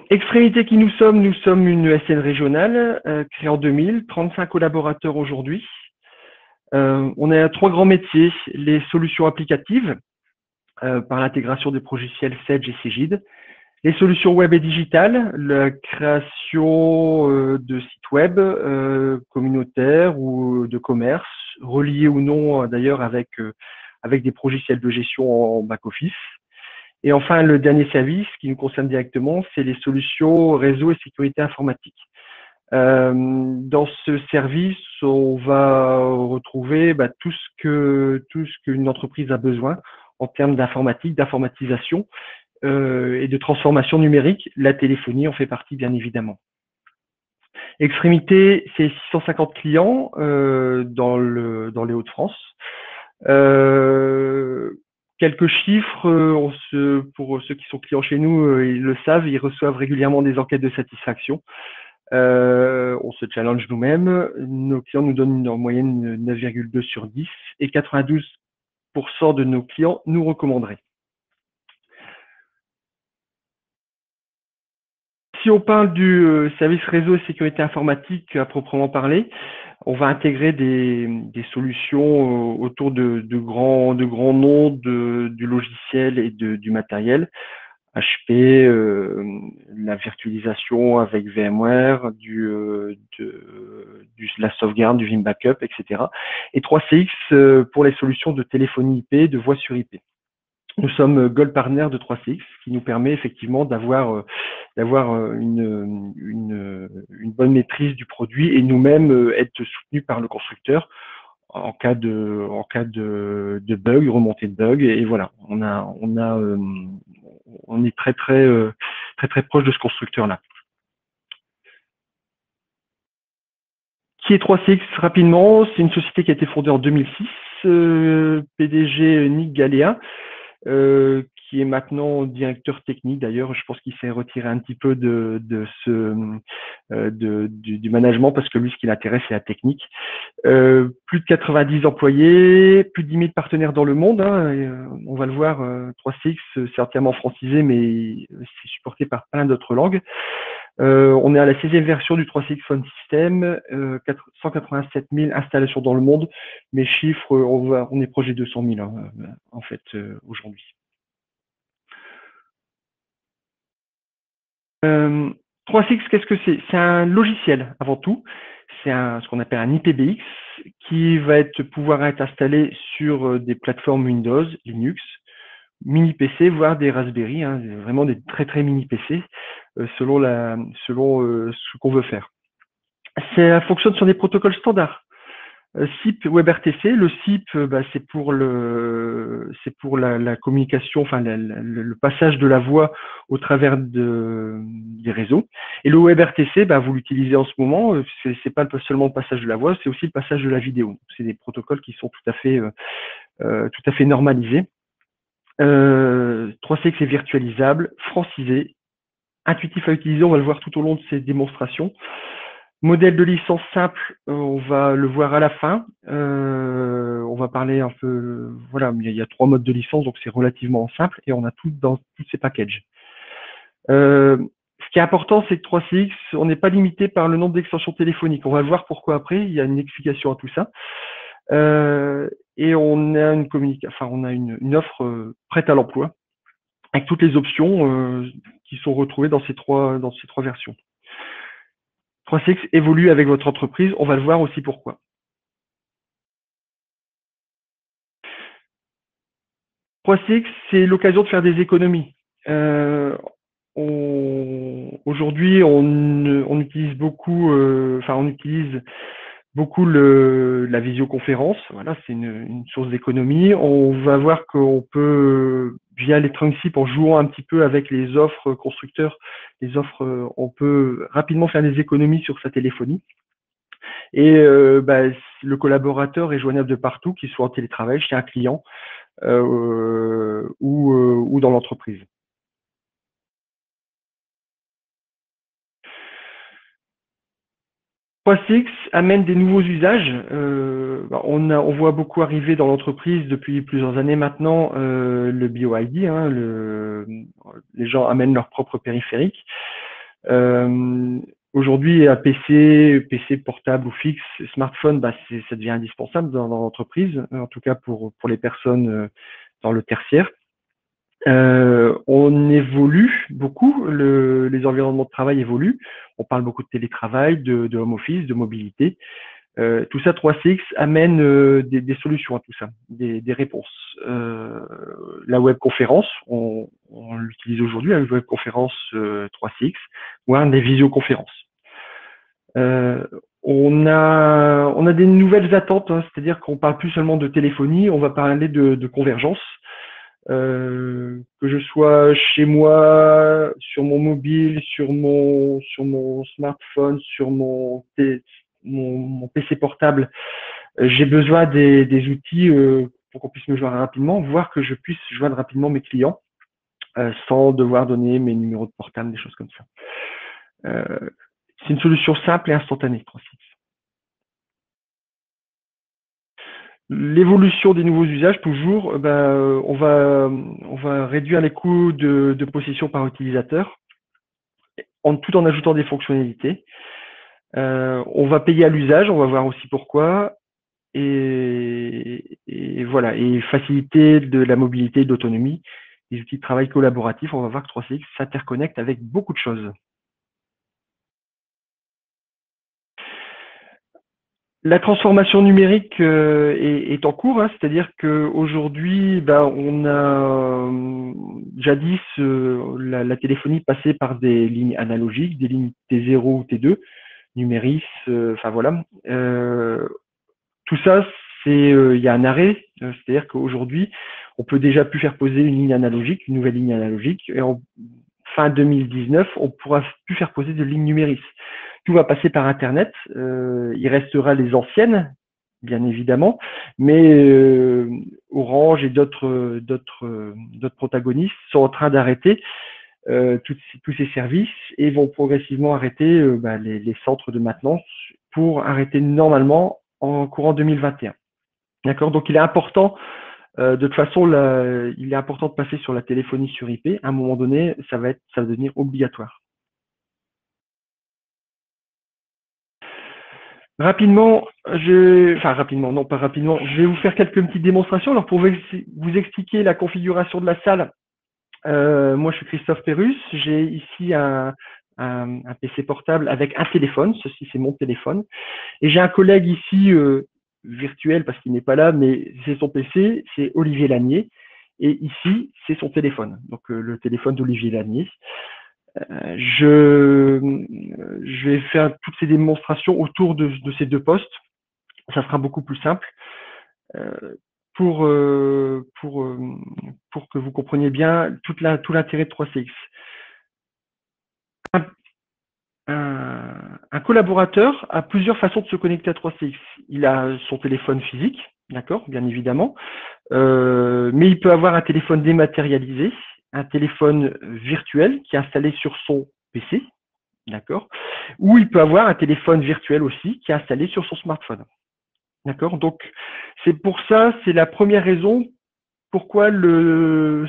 Extrémité qui nous sommes une ESN régionale créée en 2000, 35 collaborateurs aujourd'hui. On a trois grands métiers, les solutions applicatives par l'intégration des logiciels Sage et Cegid, les solutions web et digitales, la création de sites web communautaires ou de commerce, reliés ou non d'ailleurs avec des logiciels de gestion en back-office. Et enfin, le dernier service qui nous concerne directement, c'est les solutions réseau et sécurité informatique. Dans ce service, on va retrouver tout ce qu'une entreprise a besoin en termes d'informatique, d'informatisation et de transformation numérique. La téléphonie en fait partie, bien évidemment. Extrémité, c'est 650 clients dans les Hauts-de-France. Quelques chiffres, pour ceux qui sont clients chez nous, ils le savent, ils reçoivent régulièrement des enquêtes de satisfaction. On se challenge nous-mêmes. Nos clients nous donnent en moyenne 9,2 sur 10 et 92% de nos clients nous recommanderaient. Si on parle du service réseau et sécurité informatique à proprement parler, on va intégrer des solutions autour de grands noms du logiciel et du matériel. HP, la virtualisation avec VMware, la sauvegarde, du Vim Backup, etc. Et 3CX pour les solutions de téléphonie IP, de voix sur IP. Nous sommes Gold Partner de 3CX, ce qui nous permet effectivement d'avoir une bonne maîtrise du produit et nous-mêmes être soutenus par le constructeur en cas de bug, remontée de bug. Et voilà, on est très proche de ce constructeur-là. Qui est 3CX rapidement? C'est une société qui a été fondée en 2006, PDG Nick Galéa, qui est maintenant directeur technique. D'ailleurs, je pense qu'il s'est retiré un petit peu du management parce que lui, ce qui l'intéresse, c'est la technique. Plus de 90 employés, plus de 10 000 partenaires dans le monde. On va le voir, 3CX, c'est entièrement francisé, mais c'est supporté par plein d'autres langues. On est à la 16e version du 3CX Phone System, 187 000 installations dans le monde. Mes chiffres, on est proche des 200 000 en fait aujourd'hui. 3CX, qu'est-ce que c'est? C'est un logiciel avant tout. C'est ce qu'on appelle un IPBX qui va pouvoir être installé sur des plateformes Windows, Linux, mini PC, voire des Raspberry, vraiment des très mini PC selon ce qu'on veut faire. Ça fonctionne sur des protocoles standards. SIP WebRTC, le SIP, c'est pour la communication, enfin le passage de la voix au travers des réseaux. Et le WebRTC, vous l'utilisez en ce moment. C'est pas seulement le passage de la voix, c'est aussi le passage de la vidéo. C'est des protocoles qui sont tout à fait normalisés. 3CX est virtualisable, francisé, intuitif à utiliser. On va le voir tout au long de ces démonstrations. Modèle de licence simple, on va le voir à la fin. On va parler un peu, voilà, il y a 3 modes de licence, donc c'est relativement simple et on a tout dans tous ces packages. Ce qui est important, c'est que 3CX, on n'est pas limité par le nombre d'extensions téléphoniques. On va le voir pourquoi après, il y a une explication à tout ça. Et on a une offre prête à l'emploi avec toutes les options qui sont retrouvées dans ces trois versions. 3CX évolue avec votre entreprise, on va le voir aussi pourquoi. 3CX, c'est l'occasion de faire des économies. Aujourd'hui, on utilise beaucoup, la visioconférence. Voilà, c'est une source d'économie. On va voir qu'on peut, via les Trunksip, en jouant un petit peu avec les offres constructeurs, on peut rapidement faire des économies sur sa téléphonie. Et le collaborateur est joignable de partout, qu'il soit en télétravail, chez un client ou dans l'entreprise. 3CX amène des nouveaux usages. On voit beaucoup arriver dans l'entreprise depuis plusieurs années maintenant le BioID. Les gens amènent leur propre périphérique. Aujourd'hui, un PC portable ou fixe, smartphone, ça devient indispensable dans l'entreprise, en tout cas pour les personnes dans le tertiaire. On évolue beaucoup, les environnements de travail évoluent. On parle beaucoup de télétravail, de home office, de mobilité. Tout ça, 3CX amène des solutions à tout ça, des réponses. La webconférence, on l'utilise aujourd'hui, la webconférence 3CX, voire des visioconférences. On a des nouvelles attentes, hein, c'est-à-dire qu'on parle plus seulement de téléphonie, on va parler de convergence. Que je sois chez moi, sur mon mobile, sur mon smartphone, sur mon PC portable, j'ai besoin des outils pour qu'on puisse me joindre rapidement, voire que je puisse joindre rapidement mes clients sans devoir donner mes numéros de portable, des choses comme ça. C'est une solution simple et instantanée, 3CX. L'évolution des nouveaux usages, toujours, on va réduire les coûts de possession par utilisateur, tout en ajoutant des fonctionnalités. On va payer à l'usage, on va voir aussi pourquoi, et voilà, et faciliter de la mobilité, de l'autonomie, des outils de travail collaboratifs. On va voir que 3CX s'interconnecte avec beaucoup de choses. La transformation numérique est en cours, hein, c'est-à-dire qu'aujourd'hui, on a jadis la téléphonie passait par des lignes analogiques, des lignes T0 ou T2, numéris, enfin voilà. Tout ça, il y a un arrêt, c'est-à-dire qu'aujourd'hui, on peut déjà plus faire poser une ligne analogique, une nouvelle ligne analogique, et en fin 2019, on pourra plus faire poser de lignes numéris. Tout va passer par Internet. Il restera les anciennes, bien évidemment, mais Orange et d'autres protagonistes sont en train d'arrêter tous ces services et vont progressivement arrêter les centres de maintenance pour arrêter normalement en courant 2021. D'accord. Donc il est important de toute façon, il est important de passer sur la téléphonie sur IP. À un moment donné, ça va devenir obligatoire. Rapidement, rapidement, non pas rapidement, je vais vous faire quelques petites démonstrations. Alors pour vous expliquer la configuration de la salle, moi je suis Christophe Perrus, j'ai ici un PC portable avec un téléphone, ceci c'est mon téléphone, et j'ai un collègue ici virtuel parce qu'il n'est pas là, mais c'est son PC, c'est Olivier Lanier, et ici c'est son téléphone, donc le téléphone d'Olivier Lanier. Je vais faire toutes ces démonstrations autour de ces deux postes. Ça sera beaucoup plus simple pour que vous compreniez bien tout l'intérêt de 3CX. Un collaborateur a plusieurs façons de se connecter à 3CX. Il a son téléphone physique, d'accord, bien évidemment, mais il peut avoir un téléphone dématérialisé, un téléphone virtuel qui est installé sur son PC, d'accord, ou il peut avoir un téléphone virtuel aussi qui est installé sur son smartphone, d'accord. Donc c'est pour ça, c'est la première raison pourquoi le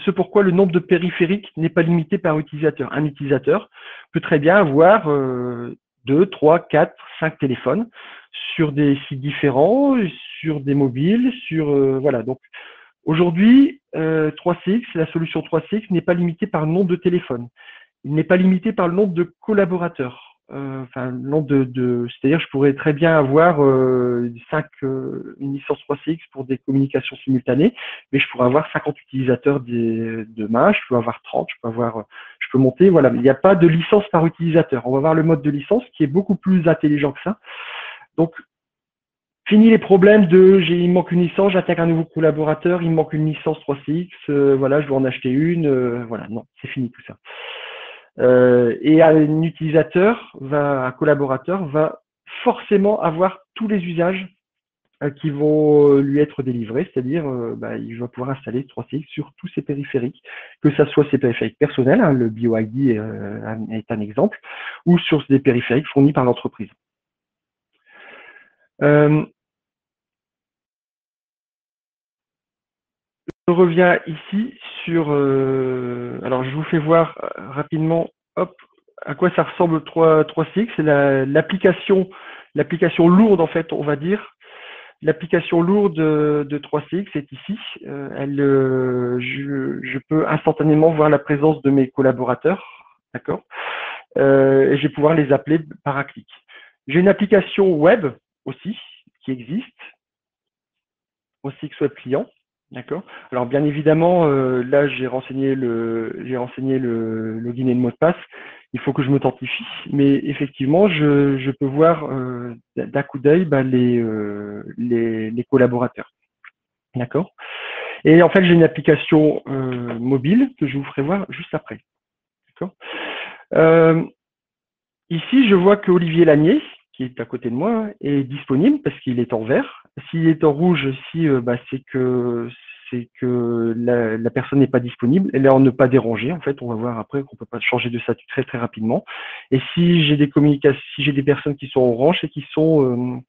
nombre de périphériques n'est pas limité par utilisateur. Un utilisateur peut très bien avoir 2, 3, 4, 5 téléphones sur des sites différents, sur des mobiles, voilà. Donc aujourd'hui, 3CX, la solution 3CX n'est pas limitée par le nombre de téléphones. Il n'est pas limité par le nombre de collaborateurs. Le nombre c'est-à-dire je pourrais très bien avoir une licence 3CX pour des communications simultanées, mais je pourrais avoir 50 utilisateurs demain, je peux avoir 30, je peux monter, voilà. Il n'y a pas de licence par utilisateur. On va voir le mode de licence qui est beaucoup plus intelligent que ça. Donc, fini les problèmes il me manque une licence, j'attaque un nouveau collaborateur, il me manque une licence 3CX, voilà, je dois en acheter une, voilà, non, c'est fini tout ça. Et un utilisateur, un collaborateur va forcément avoir tous les usages qui vont lui être délivrés, c'est-à-dire il va pouvoir installer 3CX sur tous ses périphériques, que ce soit ses périphériques personnels, hein, le BioID est un exemple, ou sur des périphériques fournis par l'entreprise. Euh, je reviens ici sur. Alors, je vous fais voir rapidement. Hop, à quoi ça ressemble 3CX. C'est l'application lourde en fait, on va dire. L'application lourde de 3CX est ici. Je peux instantanément voir la présence de mes collaborateurs, d'accord, et je vais pouvoir les appeler par un clic. J'ai une application web aussi qui existe, 3CX Web Client, d'accord. Alors bien évidemment, là j'ai renseigné le login et le mot de passe. Il faut que je m'authentifie, mais effectivement, je peux voir d'un coup d'œil les collaborateurs. D'accord. Et en fait, j'ai une application mobile que je vous ferai voir juste après. D'accord. Euh, Ici, je vois que Olivier Lanier, qui est à côté de moi, est disponible parce qu'il est en vert. S'il est en rouge, c'est que la personne n'est pas disponible. Elle est en ne pas déranger. En fait, on va voir après qu'on peut pas changer de statut très très rapidement. Et si j'ai des communications, si j'ai des personnes qui sont orange et qui sont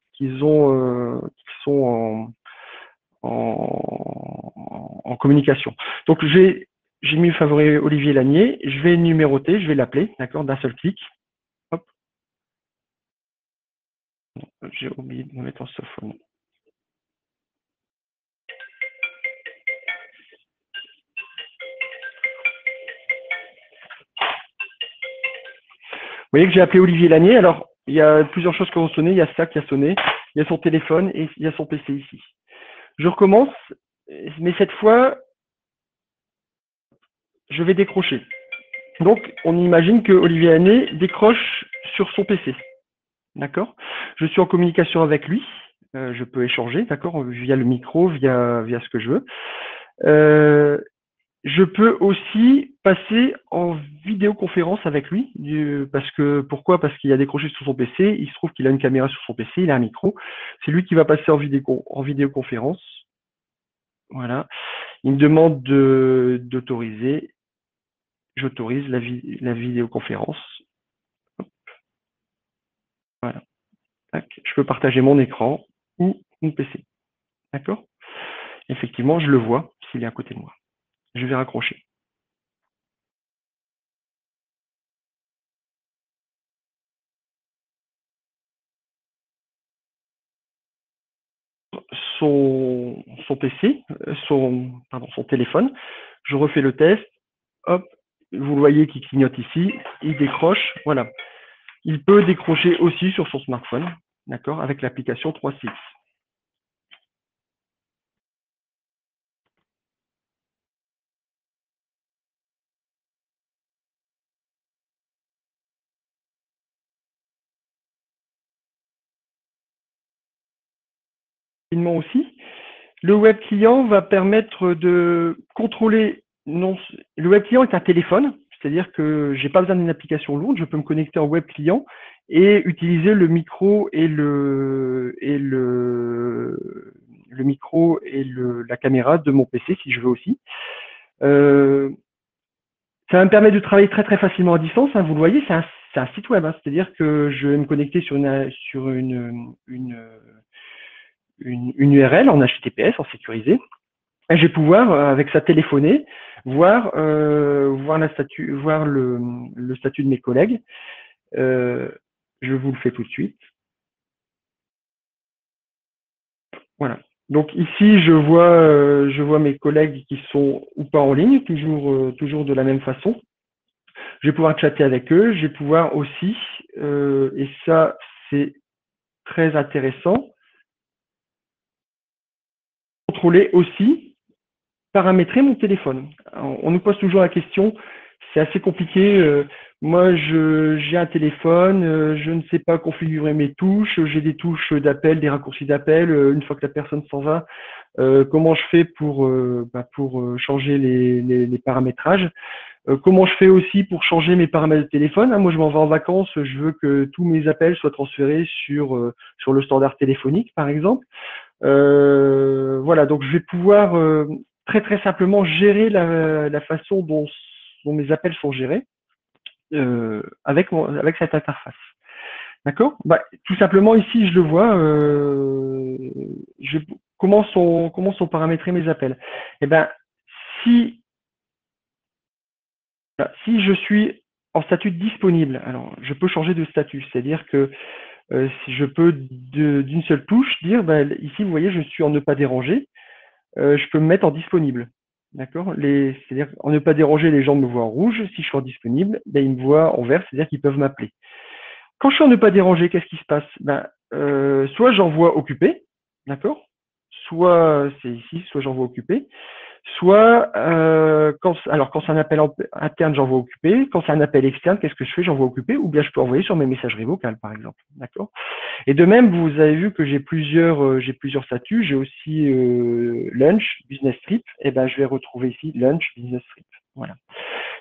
en communication. Donc j'ai mis favori Olivier Lanier. Je vais numéroter, je vais l'appeler, d'accord, d'un seul clic. Hop, j'ai oublié de me mettre en sophone. Vous voyez que j'ai appelé Olivier Lanier. Alors, il y a plusieurs choses qui ont sonné. Il y a ça qui a sonné. Il y a son téléphone et il y a son PC ici. Je recommence, mais cette fois, je vais décrocher. Donc, on imagine que Olivier Lanier décroche sur son PC. D'accord. Je suis en communication avec lui. Je peux échanger, d'accord, via le micro, via ce que je veux. Je peux aussi passer en vidéoconférence avec lui, pourquoi? Parce qu'il a décroché sur son PC, il se trouve qu'il a une caméra sur son PC, il a un micro. C'est lui qui va passer en vidéoconférence. Voilà. Il me demande d'autoriser. J'autorise la vidéoconférence. Voilà. Tac. Je peux partager mon écran ou mon PC. D'accord? Effectivement, je le vois s'il est à côté de moi. Je vais raccrocher. Son PC, son téléphone. Je refais le test. Hop, vous voyez qu'il clignote ici. Il décroche. Voilà. Il peut décrocher aussi sur son smartphone, d'accord, avec l'application 3CX. Aussi, le web client va permettre de contrôler. Non, le web client est un téléphone, c'est-à-dire que j'ai pas besoin d'une application lourde, je peux me connecter en web client et utiliser le micro et la caméra de mon PC si je veux aussi. Ça va me permettre de travailler très très facilement à distance. Hein, vous le voyez, c'est un site web, hein, c'est-à-dire que je vais me connecter sur une URL en HTTPS, en sécurisé. Et je vais pouvoir, avec ça téléphoner, voir le statut de mes collègues. Je vous le fais tout de suite. Voilà. Donc ici, je vois mes collègues qui sont ou pas en ligne, toujours de la même façon. Je vais pouvoir chatter avec eux. Je vais pouvoir aussi, et ça c'est très intéressant, contrôler aussi, paramétrer mon téléphone. Alors, on nous pose toujours la question, c'est assez compliqué. Moi, j'ai un téléphone, je ne sais pas configurer mes touches, j'ai des touches d'appel, des raccourcis d'appel. Une fois que la personne s'en va, comment je fais pour changer les paramétrages? Comment je fais aussi pour changer mes paramètres de téléphone? Moi, je m'en vais en vacances, je veux que tous mes appels soient transférés sur le standard téléphonique, par exemple. Voilà, donc je vais pouvoir très très simplement gérer la façon dont mes appels sont gérés avec cette interface. D'accord? Bah, tout simplement, ici, je le vois, comment sont paramétrés mes appels. Eh ben, si, si je suis en statut disponible, alors je peux changer de statut, c'est-à-dire que si je peux d'une seule touche dire, bah, ici, vous voyez, je suis en ne pas déranger, je peux me mettre en disponible. D'accord? C'est-à-dire en ne pas déranger, les gens me voient en rouge. Si je suis en disponible, ben, ils me voient en vert, c'est-à-dire qu'ils peuvent m'appeler. Quand je suis en ne pas déranger, qu'est-ce qui se passe? Ben, soit j'envoie occupé, d'accord? Soit c'est ici, soit j'envoie occupé. Soit quand c'est un appel interne, j'envoie occupé. Quand c'est un appel externe, qu'est-ce que je fais? J'envoie occupé, ou bien je peux envoyer sur mes messageries vocales, par exemple. D'accord? Et de même, vous avez vu que j'ai plusieurs statuts. J'ai aussi lunch, business trip. Et ben, je vais retrouver ici lunch, business trip. Voilà.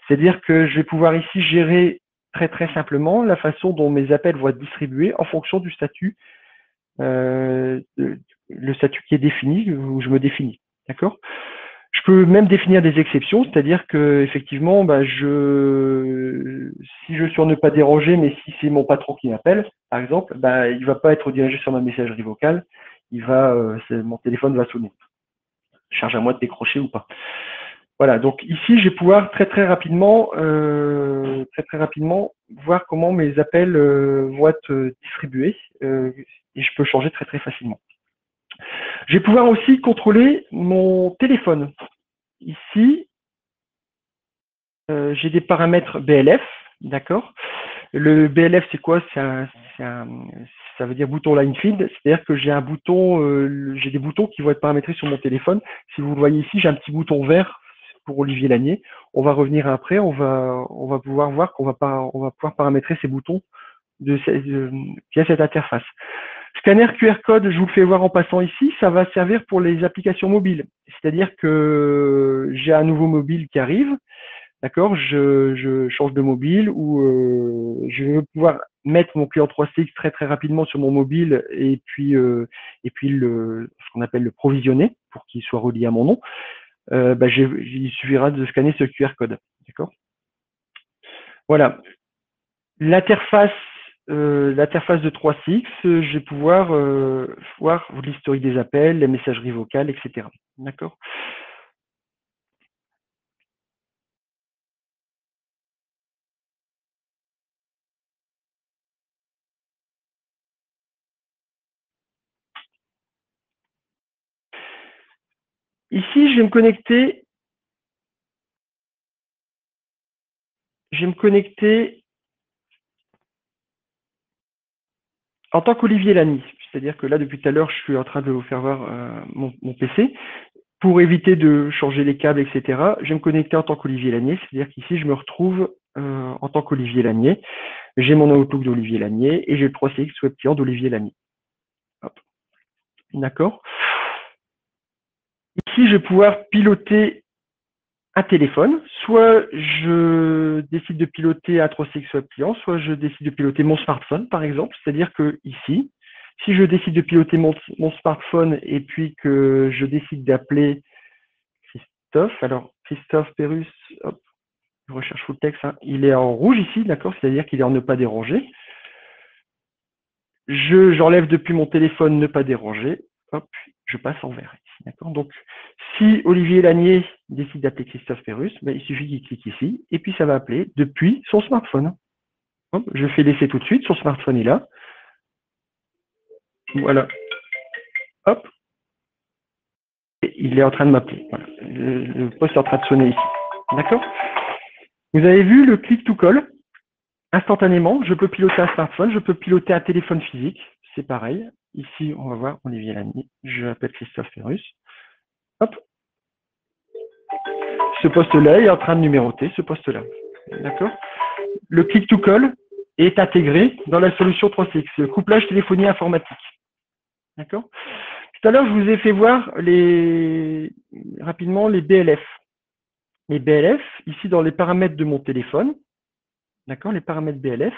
C'est-à-dire que je vais pouvoir ici gérer très simplement la façon dont mes appels vont être distribués en fonction du statut, le statut qui est défini, où je me définis. D'accord? Je peux même définir des exceptions, c'est-à-dire que effectivement, bah, si je suis en ne pas déranger, mais si c'est mon patron qui m'appelle, par exemple, bah, il va pas être dirigé sur ma messagerie vocale, mon téléphone va sonner. Charge à moi de décrocher ou pas. Voilà, donc ici, je vais pouvoir très rapidement, très rapidement voir comment mes appels vont être distribués et je peux changer très facilement. Je vais pouvoir aussi contrôler mon téléphone. Ici, j'ai des paramètres BLF, d'accord. Le BLF, c'est quoi? Ça veut dire bouton line feed, c'est-à-dire que j'ai un bouton, j'ai des boutons qui vont être paramétrés sur mon téléphone. Si vous le voyez ici, j'ai un petit bouton vert pour Olivier Lanier. On va revenir après, on va pouvoir voir on va pouvoir paramétrer ces boutons via cette interface. Scanner QR code, je vous le fais voir en passant ici, ça va servir pour les applications mobiles. C'est-à-dire que j'ai un nouveau mobile qui arrive, d'accord, je change de mobile ou je veux pouvoir mettre mon client 3CX très rapidement sur mon mobile et puis ce qu'on appelle le provisionner pour qu'il soit relié à mon nom. Bah, il suffira de scanner ce QR code, d'accord. Voilà. L'interface de 3CX, je vais pouvoir voir l'historique des appels, les messageries vocales, etc. D'accord. Ici, je vais me connecter en tant qu'Olivier Lamy. C'est-à-dire que là, depuis tout à l'heure, je suis en train de vous faire voir mon PC. Pour éviter de changer les câbles, etc., je vais me connecter en tant qu'Olivier Lanier. C'est-à-dire qu'ici, je me retrouve en tant qu'Olivier Lanier. J'ai mon Outlook d'Olivier Lanier et j'ai le 3CX Web Client d'Olivier Lanier. D'accord. Ici, je vais pouvoir piloter un téléphone. Soit je décide de piloter un 3CX Web Client, soit je décide de piloter mon smartphone, par exemple. C'est-à-dire que ici, si je décide de piloter mon smartphone et puis que je décide d'appeler Christophe, alors Christophe Perrus, hop, je recherche full text, hein. Il est en rouge ici, d'accord, c'est-à-dire qu'il est en ne pas déranger. J'enlève depuis mon téléphone ne pas déranger, hop, je passe en vert ici, d'accord. Donc, si Olivier Lanier décide d'appeler Christophe Perrus, ben, il suffit qu'il clique ici, et puis ça va appeler depuis son smartphone. Hop, je fais laisser tout de suite, son smartphone est là. Voilà, hop, et il est en train de m'appeler. Voilà. Le poste est en train de sonner ici, d'accord. Vous avez vu le click to call? Instantanément, je peux piloter un smartphone, je peux piloter un téléphone physique, c'est pareil. Ici, on va voir Olivier Lamy, je m'appelle Christophe Perrus. Hop, ce poste-là est en train de numéroter ce poste-là. D'accord. Le click to call est intégré dans la solution 3CX, le couplage téléphonie informatique. D'accord. Tout à l'heure, je vous ai fait voir rapidement les BLF. Les BLF, ici dans les paramètres de mon téléphone, d'accord, les paramètres BLF.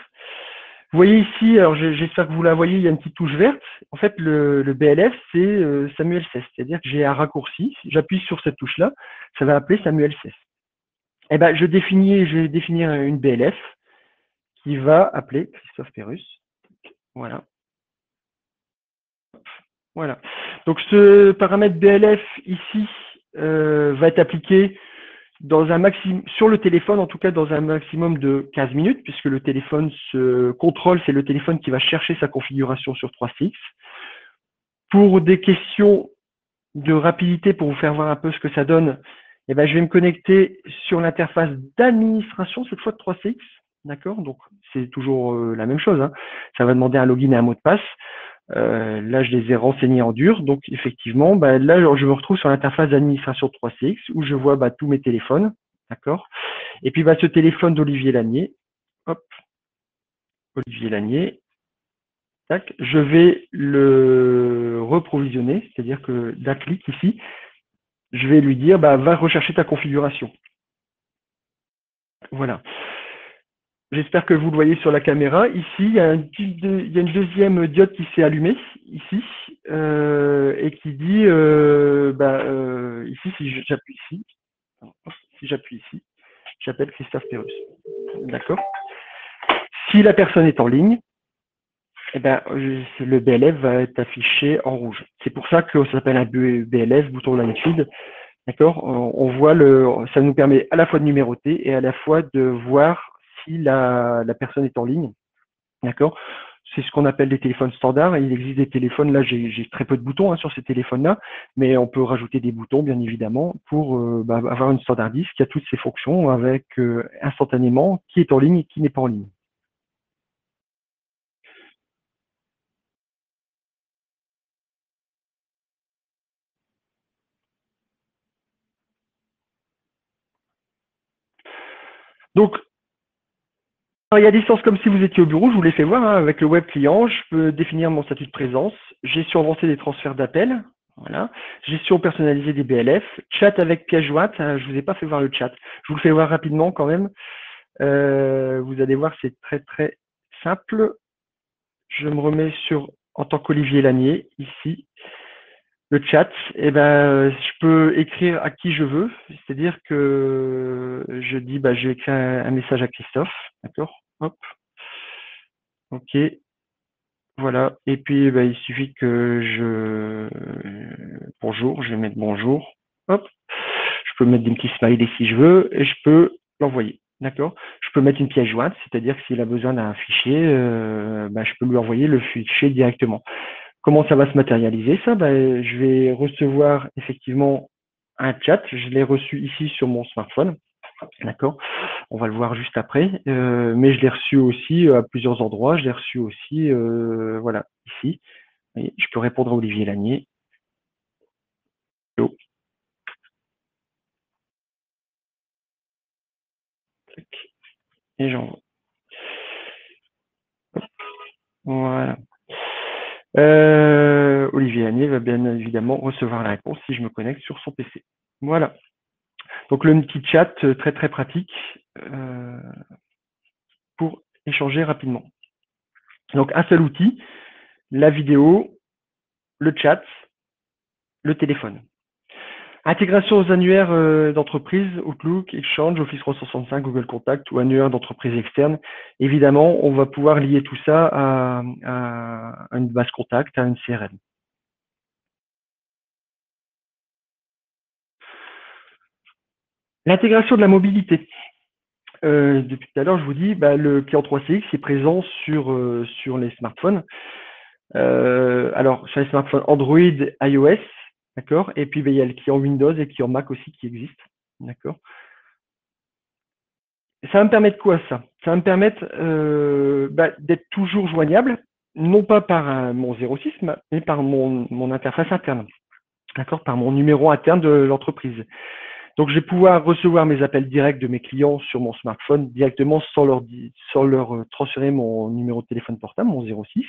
Vous voyez ici, alors j'espère que vous la voyez, il y a une petite touche verte. En fait, le BLF, c'est Samuel 16, c'est-à-dire que j'ai un raccourci. Si j'appuie sur cette touche-là, ça va appeler Samuel 16. Eh ben, je vais définir une BLF qui va appeler Christophe Perrus. Voilà. Voilà. Donc ce paramètre BLF ici va être appliqué dans un maximum, sur le téléphone, en tout cas dans un maximum de 15 minutes, puisque le téléphone se contrôle, c'est le téléphone qui va chercher sa configuration sur 3CX. Pour des questions de rapidité, pour vous faire voir un peu ce que ça donne, eh ben, je vais me connecter sur l'interface d'administration, cette fois de 3CX. D'accord? Donc, c'est toujours la même chose, hein. Ça va demander un login et un mot de passe. Là, je les ai renseignés en dur. Donc, effectivement, bah, là, je me retrouve sur l'interface d'administration de 3CX où je vois bah, tous mes téléphones. D'accord? Et puis, bah, ce téléphone d'Olivier Lanier, hop, Olivier Lanier, tac, je vais le reprovisionner, c'est-à-dire que d'un clic ici, je vais lui dire, bah, va rechercher ta configuration. Voilà. J'espère que vous le voyez sur la caméra. Ici, il y a une deuxième diode qui s'est allumée, ici, et qui dit, ici, si j'appuie ici, si j'appuie ici, j'appelle Christophe Perrus. D'accord? Si la personne est en ligne, eh ben, le BLF va être affiché en rouge. C'est pour ça que ça s'appelle un BLF, bouton line feed. D'accord? On voit ça nous permet à la fois de numéroter et à la fois de voir si la personne est en ligne. D'accord? C'est ce qu'on appelle des téléphones standards. Il existe des téléphones, là j'ai très peu de boutons sur ces téléphones-là, mais on peut rajouter des boutons bien évidemment pour avoir une standardise qui a toutes ses fonctions avec instantanément qui est en ligne et qui n'est pas en ligne. Donc, il y a des sens comme si vous étiez au bureau, je vous l'ai fait voir, hein, avec le web client, je peux définir mon statut de présence, gestion avancée des transferts d'appels, voilà, gestion personnalisée des BLF, chat avec pièce jointe, je vous ai pas fait voir le chat, je vous le fais voir rapidement quand même. Vous allez voir, c'est très très simple. Je me remets sur en tant qu'Olivier Lanier ici. Le chat, eh ben, je peux écrire à qui je veux, c'est-à-dire que je dis, bah, je vais écrire un message à Christophe, d'accord? Hop, ok, voilà. Et puis, bah, il suffit que bonjour, je vais mettre bonjour, hop. Je peux mettre des petits smileys si je veux et je peux l'envoyer. D'accord? Je peux mettre une pièce jointe, c'est-à-dire que s'il a besoin d'un fichier, je peux lui envoyer le fichier directement. Comment ça va se matérialiser ça? Je vais recevoir effectivement un chat. Je l'ai reçu ici sur mon smartphone. D'accord? On va le voir juste après. Mais je l'ai reçu aussi à plusieurs endroits. Je l'ai reçu aussi, voilà, ici. Et je peux répondre à Olivier Lanier. Hello. Et j'envoie. Voilà. Olivier Lanier va bien évidemment recevoir la réponse si je me connecte sur son PC. Voilà. Donc le petit chat très très pratique pour échanger rapidement. Donc un seul outil, la vidéo, le chat, le téléphone. Intégration aux annuaires d'entreprise, Outlook, Exchange, Office 365, Google Contact ou annuaires d'entreprise externe. Évidemment, on va pouvoir lier tout ça à une base contact, à une CRM. L'intégration de la mobilité. Depuis tout à l'heure, je vous dis, le client 3CX est présent sur les smartphones. Alors, sur les smartphones Android, iOS, d'accord. Et puis, il y a le client Windows et le client Mac aussi qui existe, d'accord. Ça va me permettre quoi ça? Ça va me permettre d'être toujours joignable, non pas par mon 06, mais par mon interface interne, d'accord, par mon numéro interne de l'entreprise. Donc, je vais pouvoir recevoir mes appels directs de mes clients sur mon smartphone directement sans leur transférer mon numéro de téléphone portable, mon 06.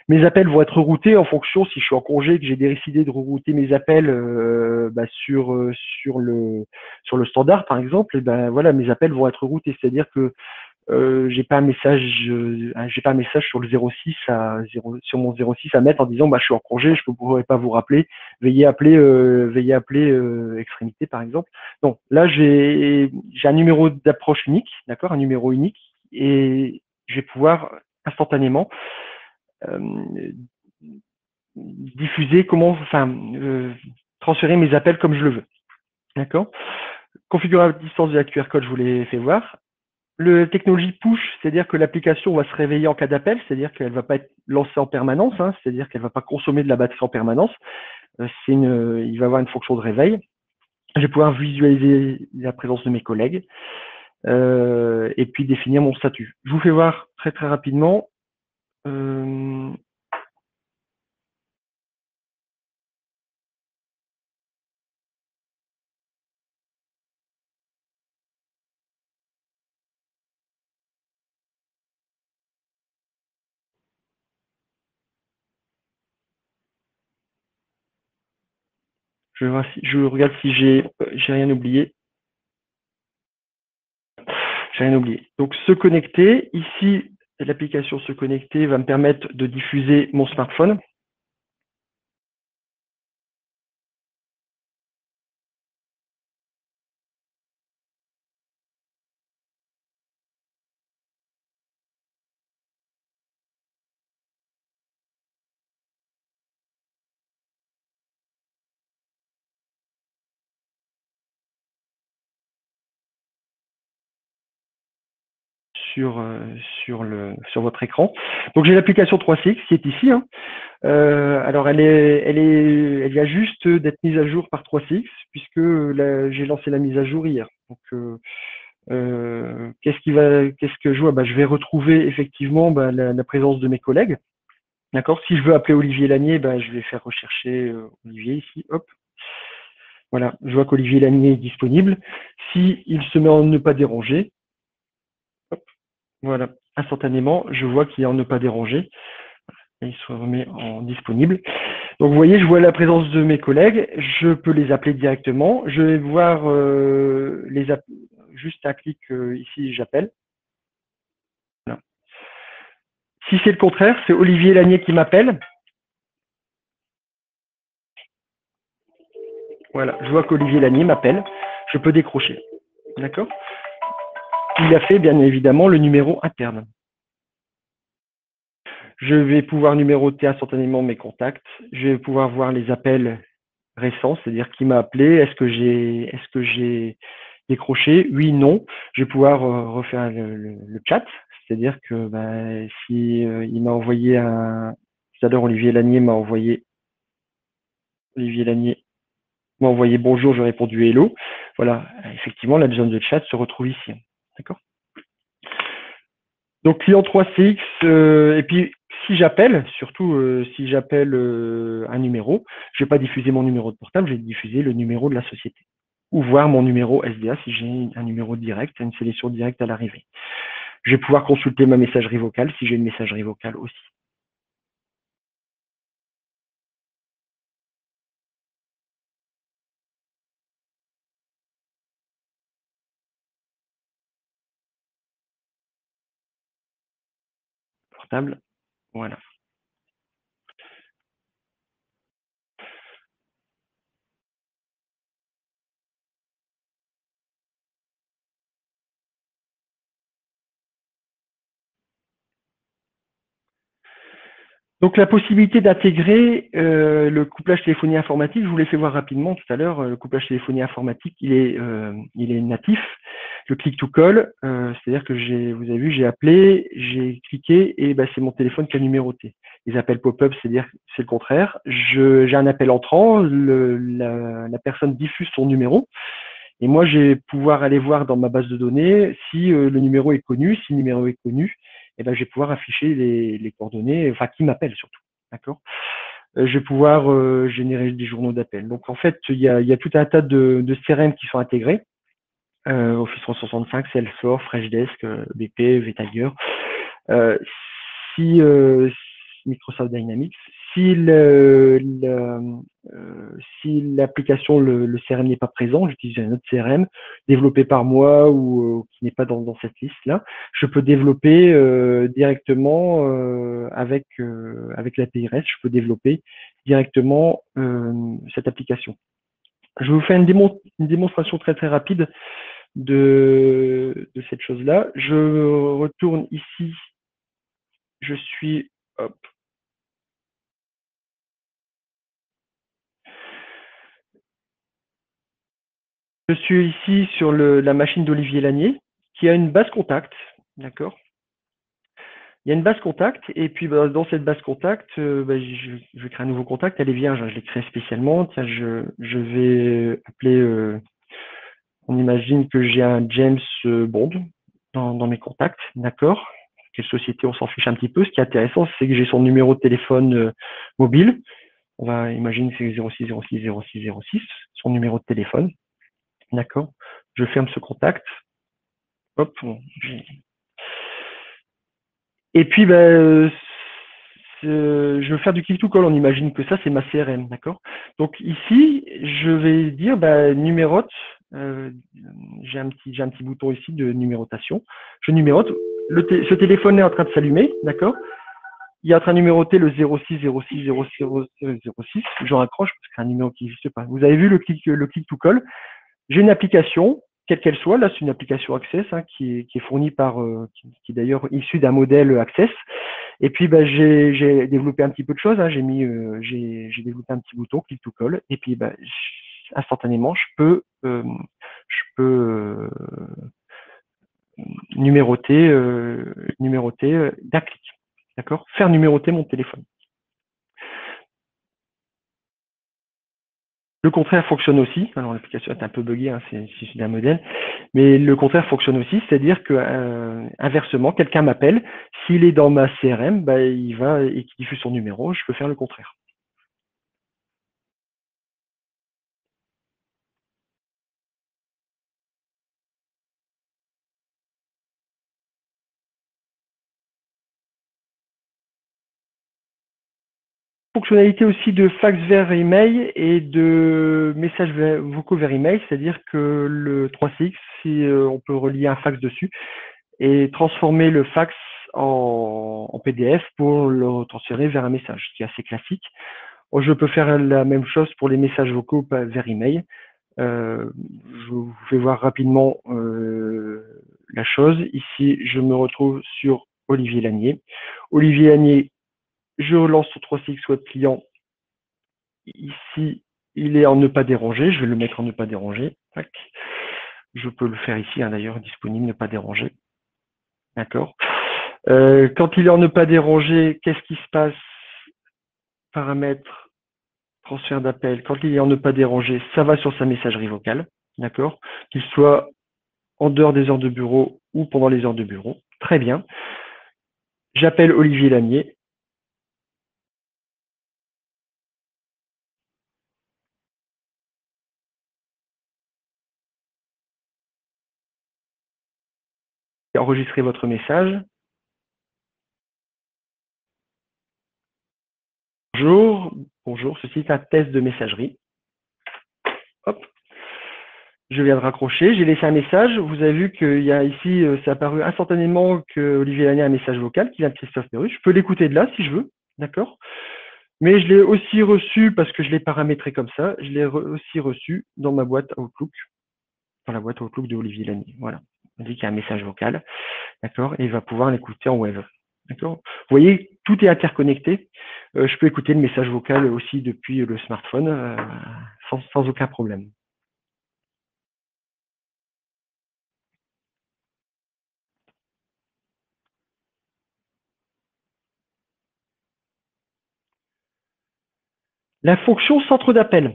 Mes appels vont être routés en fonction, si je suis en congé, que j'ai décidé de rerouter mes appels sur le standard, par exemple, et voilà, mes appels vont être routés. C'est-à-dire que j'ai pas un message sur le 06 sur mon 06 à mettre en disant je suis en congé, je ne pourrai pas vous rappeler, veuillez appeler extrémité par exemple. Donc là j'ai un numéro d'approche unique, d'accord, un numéro unique, et je vais pouvoir instantanément diffuser, transférer mes appels comme je le veux. D'accord. Configurer à distance via QR code, je vous l'ai fait voir. Le technologie push, c'est-à-dire que l'application va se réveiller en cas d'appel, c'est-à-dire qu'elle ne va pas être lancée en permanence, hein, c'est-à-dire qu'elle ne va pas consommer de la batterie en permanence. Il va avoir une fonction de réveil. Je vais pouvoir visualiser la présence de mes collègues et puis définir mon statut. Je vous fais voir très très rapidement. Je regarde si j'ai rien oublié. J'ai rien oublié. Donc, se connecter. Ici, l'application se connecter va me permettre de diffuser mon smartphone. Sur, sur votre écran. Donc, j'ai l'application 3CX qui est ici. Hein. Alors, elle vient juste d'être mise à jour par 3CX puisque j'ai lancé la mise à jour hier. Donc, qu'est-ce que je vois? Je vais retrouver effectivement la présence de mes collègues. D'accord. Si je veux appeler Olivier Lanier, je vais faire rechercher Olivier ici. Hop. Voilà. Je vois qu'Olivier Lanier est disponible. Si il se met en ne pas déranger, hop, voilà. Instantanément, je vois qu'il est en ne pas déranger. Et il se remet en disponible. Donc, vous voyez, je vois la présence de mes collègues. Je peux les appeler directement. Je vais voir juste un clic ici, j'appelle. Voilà. Si c'est le contraire, c'est Olivier Lanier qui m'appelle. Voilà, je vois qu'Olivier Lanier m'appelle. Je peux décrocher. D'accord. Il a fait, bien évidemment, le numéro interne. Je vais pouvoir numéroter instantanément mes contacts. Je vais pouvoir voir les appels récents, c'est-à-dire qui m'a appelé, est-ce que j'ai décroché, oui, non. Je vais pouvoir refaire le chat, c'est-à-dire que si il m'a envoyé tout à l'heure Olivier Lanier m'a envoyé bonjour, j'ai répondu hello. Voilà, effectivement, la zone de chat se retrouve ici. D'accord. Donc client 3CX, et puis si j'appelle, surtout si j'appelle un numéro, je ne vais pas diffuser mon numéro de portable, je vais diffuser le numéro de la société. Ou voir mon numéro SDA si j'ai un numéro direct, une sélection directe à l'arrivée. Je vais pouvoir consulter ma messagerie vocale si j'ai une messagerie vocale aussi. Portable, voilà. Donc la possibilité d'intégrer le couplage téléphonie informatique, je vous l'ai fait voir rapidement tout à l'heure, le couplage téléphonie informatique, il est natif. Le click to call, c'est-à-dire que vous avez vu, j'ai appelé, j'ai cliqué et c'est mon téléphone qui a numéroté. Les appels pop-up, c'est-à-dire c'est le contraire. J'ai un appel entrant, la personne diffuse son numéro et moi je vais pouvoir aller voir dans ma base de données si le numéro est connu. Si le numéro est connu, je vais pouvoir afficher les coordonnées, enfin qui m'appelle surtout. D'accord. Je vais pouvoir générer des journaux d'appel. Donc en fait, il y a tout un tas de CRM qui sont intégrés. Office 365, Salesforce, Freshdesk, BP, vTiger. Si Microsoft Dynamics, si l'application, le CRM n'est pas présent, j'utilise un autre CRM développé par moi ou qui n'est pas dans cette liste-là, je peux développer directement avec l'API REST, je peux développer directement cette application. Je vais vous faire une démonstration très très rapide de cette chose-là. Je retourne ici. Je suis, hop. Je suis ici sur la machine d'Olivier Lanier qui a une base contact, d'accord. Il y a une base contact et puis bah, dans cette base contact, je vais créer un nouveau contact. Elle est vierge, hein, je l'ai créée spécialement. Tiens, je vais appeler. On imagine que j'ai un James Bond dans mes contacts, d'accord. Quelle société, on s'en fiche un petit peu. Ce qui est intéressant, c'est que j'ai son numéro de téléphone mobile. On va imaginer que c'est 06 06 06 06, son numéro de téléphone. D'accord. Je ferme ce contact. Hop. Et puis, je veux faire du click to call. On imagine que ça, c'est ma CRM. D'accord. Donc ici, je vais dire numérote. Euh, j'ai un petit bouton ici de numérotation. Je numérote. Ce téléphone est en train de s'allumer. D'accord. Il est en train de numéroter le 06 06 06 06. Je raccroche parce que c'est un numéro qui n'existe pas. Vous avez vu le click to call. J'ai une application, quelle qu'elle soit. Là, c'est une application Access hein, qui est fournie par, qui est d'ailleurs issue d'un modèle Access. Et puis, j'ai développé un petit peu de choses. Hein. J'ai développé un petit bouton click to call. Et puis, instantanément, je peux numéroter d'un clic. D'accord. Faire numéroter mon téléphone. Le contraire fonctionne aussi. Alors l'application est un peu buggée, hein, c'est un modèle, mais le contraire fonctionne aussi, c'est-à-dire que inversement, quelqu'un m'appelle, s'il est dans ma CRM, il va et qu'il diffuse son numéro, je peux faire le contraire. Fonctionnalité aussi de fax vers email et de messages vocaux vers email, c'est-à-dire que le 3CX, si on peut relier un fax dessus et transformer le fax en PDF pour le transférer vers un message, ce qui est assez classique. Je peux faire la même chose pour les messages vocaux vers email. Je vous fais voir rapidement la chose. Ici, je me retrouve sur Olivier Lanier. Olivier Lanier, je relance sur 3CX Web Client. Ici, il est en ne pas déranger. Je vais le mettre en ne pas déranger. Tac. Je peux le faire ici, hein, d'ailleurs, disponible, ne pas déranger. D'accord. Quand il est en ne pas déranger, qu'est-ce qui se passe? Paramètres, transfert d'appel. Quand il est en ne pas déranger, ça va sur sa messagerie vocale. D'accord. Qu'il soit en dehors des heures de bureau ou pendant les heures de bureau. Très bien. J'appelle Olivier Lanier. Enregistrez votre message. Bonjour, bonjour, ceci est un test de messagerie. Hop, je viens de raccrocher, j'ai laissé un message. Vous avez vu qu'il y a ici, c'est apparu instantanément que Olivier Lanier a un message vocal qui vient de Christophe Perru. Je peux l'écouter de là si je veux, d'accord. Mais je l'ai aussi reçu parce que je l'ai paramétré comme ça. Je l'ai aussi reçu dans ma boîte Outlook, dans la boîte Outlook de Olivier Lanier. Voilà, on dit qu'il y a un message vocal. D'accord. Et il va pouvoir l'écouter en web. D'accord. Vous voyez, tout est interconnecté. Je peux écouter le message vocal aussi depuis le smartphone sans aucun problème. La fonction centre d'appel,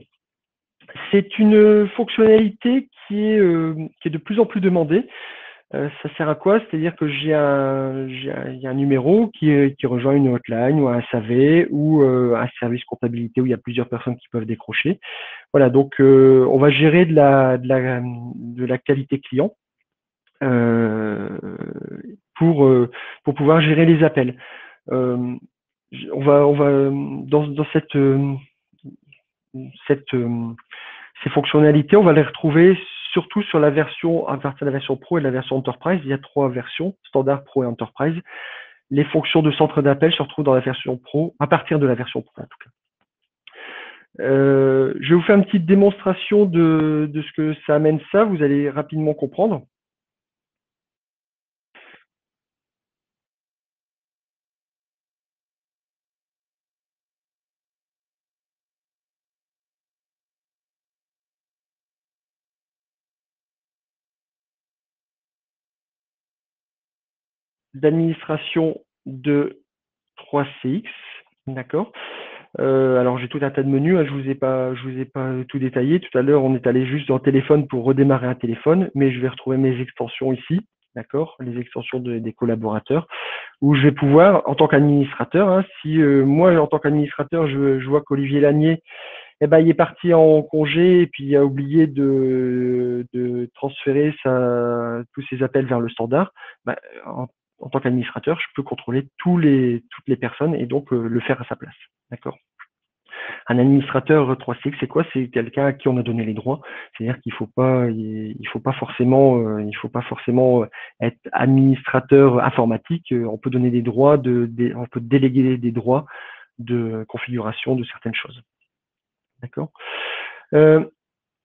c'est une fonctionnalité qui est de plus en plus demandée. Ça sert à quoi? C'est-à-dire que il y a un numéro qui rejoint une hotline ou un SAV ou un service comptabilité où il y a plusieurs personnes qui peuvent décrocher. Voilà, donc on va gérer de la qualité client euh, pour pouvoir gérer les appels. Euh, on va dans cette, ces fonctionnalités, on va les retrouver surtout sur la version, à partir de la version Pro et de la version Enterprise. Il y a trois versions, Standard, Pro et Enterprise. Les fonctions de centre d'appel se retrouvent dans la version Pro, à partir de la version Pro en tout cas. Je vais vous faire une petite démonstration de ce que ça amène ça, vous allez rapidement comprendre. d'administration de 3CX, d'accord. Alors j'ai tout un tas de menus, hein, je vous ai pas tout détaillé. Tout à l'heure, on est allé juste dans le téléphone pour redémarrer un téléphone, mais je vais retrouver mes extensions ici, d'accord, les extensions des collaborateurs, où je vais pouvoir, en tant qu'administrateur, hein, si moi en tant qu'administrateur, je vois qu'Olivier Lanier, eh ben, il est parti en congé et puis il a oublié de transférer tous ses appels vers le standard. Ben, en tant qu'administrateur, je peux contrôler toutes les personnes et donc le faire à sa place. D'accord. Un administrateur 3CX, c'est quoi? C'est quelqu'un à qui on a donné les droits. C'est-à-dire il faut pas forcément être administrateur informatique. On peut donner des droits, on peut déléguer des droits de configuration de certaines choses. D'accord. Euh,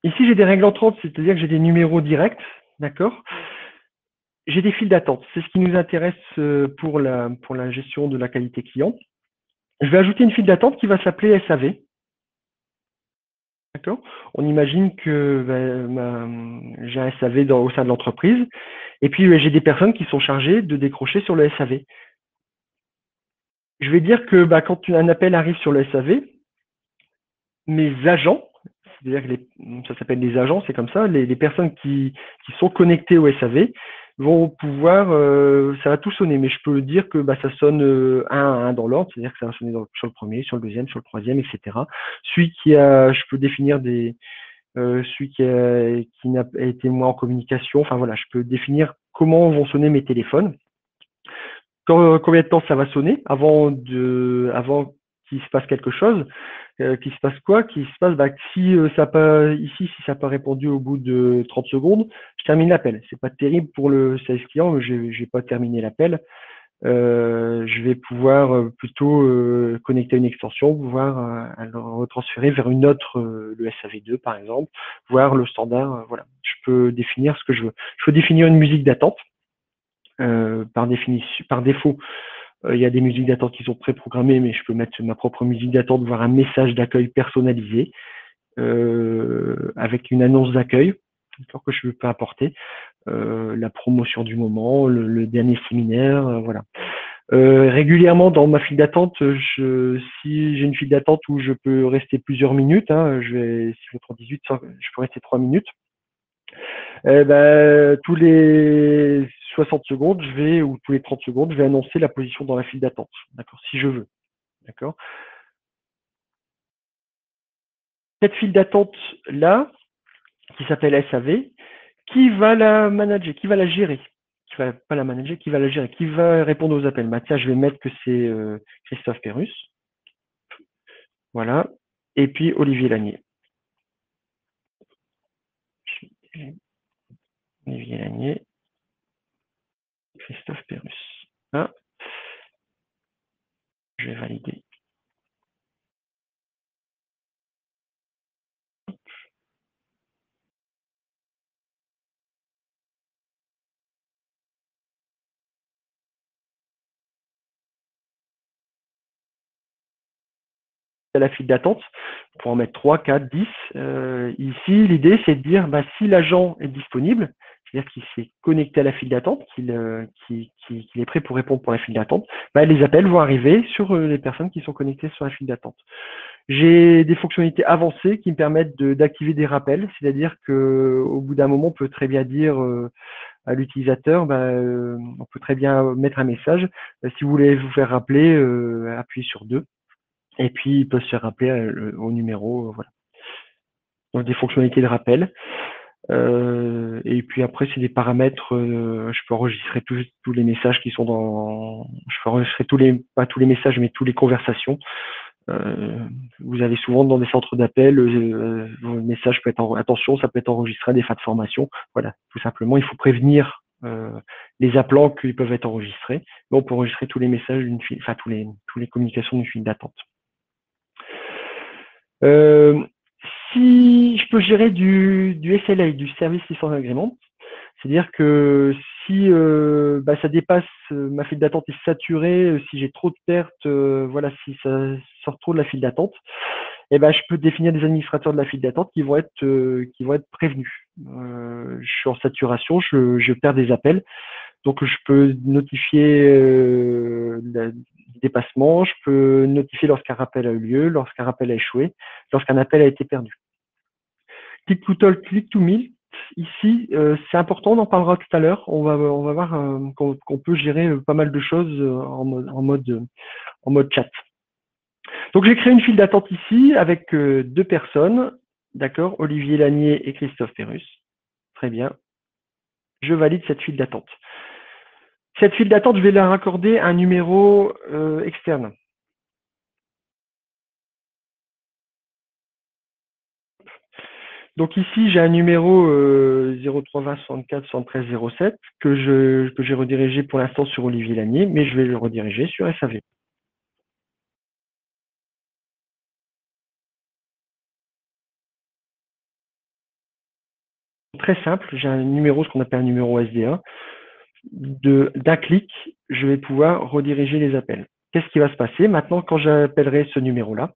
Ici, j'ai des règles entrantes, c'est-à-dire que j'ai des numéros directs. D'accord. J'ai des files d'attente. C'est ce qui nous intéresse pour la gestion de la qualité client. Je vais ajouter une file d'attente qui va s'appeler SAV. D'accord. On imagine que j'ai un SAV au sein de l'entreprise et puis j'ai des personnes qui sont chargées de décrocher sur le SAV. Je vais dire que quand un appel arrive sur le SAV, mes agents, c'est-à-dire que ça s'appelle des agents, c'est comme ça, les personnes qui sont connectées au SAV vont pouvoir, ça va tout sonner, mais je peux dire que ça sonne un à un dans l'ordre, c'est-à-dire que ça va sonner sur le premier, sur le deuxième, sur le troisième, etc. Je peux définir celui qui n'a été moins en communication, enfin voilà, je peux définir comment vont sonner mes téléphones, combien de temps ça va sonner avant qu'il se passe quelque chose. Qu'il se passe quoi? Qu'il se passe, si si ça n'a pas répondu au bout de 30 secondes, je termine l'appel. C'est pas terrible pour le service client, j'ai pas terminé l'appel. Je vais pouvoir plutôt connecter une extension, pouvoir retransférer vers une autre, le SAV2 par exemple, voir le standard. Voilà, je peux définir ce que je veux. Je peux définir une musique d'attente. Par défaut, il y a des musiques d'attente qui sont préprogrammées, mais je peux mettre ma propre musique d'attente, voir un message d'accueil personnalisé avec une annonce d'accueil que je peux apporter, la promotion du moment, le dernier séminaire, voilà. Régulièrement dans ma file d'attente, si j'ai une file d'attente où je peux rester plusieurs minutes, hein, si je prends 18, je peux rester 3 minutes. Tous les 60 secondes, ou tous les 30 secondes, je vais annoncer la position dans la file d'attente, d'accord, si je veux, d'accord. Cette file d'attente là, qui s'appelle SAV, qui va la manager, qui va la gérer, pas la manager, qui va la gérer, qui va répondre aux appels. Tiens, je vais mettre que c'est Christophe Perrus, voilà, et puis Olivier Lanier. Olivier Lanier, Christophe Perrus. Ah, je vais valider. La file d'attente, pour en mettre 3, 4, 10. Ici, l'idée, c'est de dire, si l'agent est disponible, c'est-à-dire qu'il s'est connecté à la file d'attente, qu'il est prêt pour répondre pour la file d'attente, les appels vont arriver sur les personnes qui sont connectées sur la file d'attente. J'ai des fonctionnalités avancées qui me permettent d'activer des rappels, c'est-à-dire qu'au bout d'un moment, on peut très bien dire à l'utilisateur, on peut très bien mettre un message. Si vous voulez vous faire rappeler, appuyez sur 2. Et puis, ils peuvent se faire rappeler au numéro. Voilà. Donc, des fonctionnalités de rappel. Et puis après, c'est des paramètres. Je peux enregistrer tous les messages qui sont je peux enregistrer pas tous les messages, mais toutes les conversations. Vous avez souvent dans des centres d'appel, le message peut être attention, ça peut être enregistré à des fins de formation. Voilà, tout simplement, il faut prévenir les appelants qu'ils peuvent être enregistrés. Mais on peut enregistrer tous les messages d'une file, enfin tous les communications d'une file d'attente. Si je peux gérer du SLA, du Service Licence Agreement, c'est-à-dire que si ça dépasse, ma file d'attente est saturée, si j'ai trop de pertes, voilà, si ça sort trop de la file d'attente, je peux définir des administrateurs de la file d'attente qui vont être prévenus. Je suis en saturation, je perds des appels. Donc, je peux notifier du dépassement, je peux notifier lorsqu'un rappel a eu lieu, lorsqu'un rappel a échoué, lorsqu'un appel a été perdu. Click to talk, click to meet. Ici, c'est important, on en parlera tout à l'heure. On va voir qu'on peut gérer pas mal de choses en mode chat. Donc, j'ai créé une file d'attente ici avec deux personnes, d'accord, Olivier Lanier et Christophe Perrus. Très bien. Je valide cette file d'attente. Cette file d'attente, je vais la raccorder à un numéro externe. Donc ici, j'ai un numéro 0320 64 73 07 que j'ai redirigé pour l'instant sur Olivier Lanier, mais je vais le rediriger sur SAV. Très simple, j'ai un numéro, ce qu'on appelle un numéro SD1. D'un clic, je vais pouvoir rediriger les appels. Qu'est-ce qui va se passer maintenant quand j'appellerai ce numéro-là?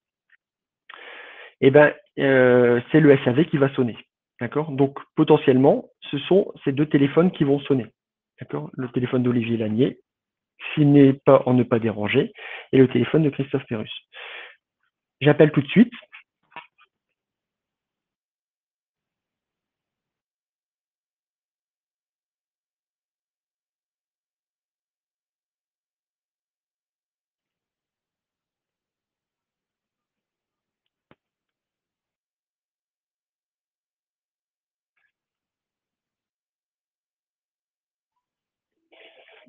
Eh ben, c'est le SAV qui va sonner. D'accord. Donc, potentiellement, ce sont ces deux téléphones qui vont sonner. D'accord. Le téléphone d'Olivier Lanier, s'il n'est pas en ne pas déranger, et le téléphone de Christophe Perrus. J'appelle tout de suite.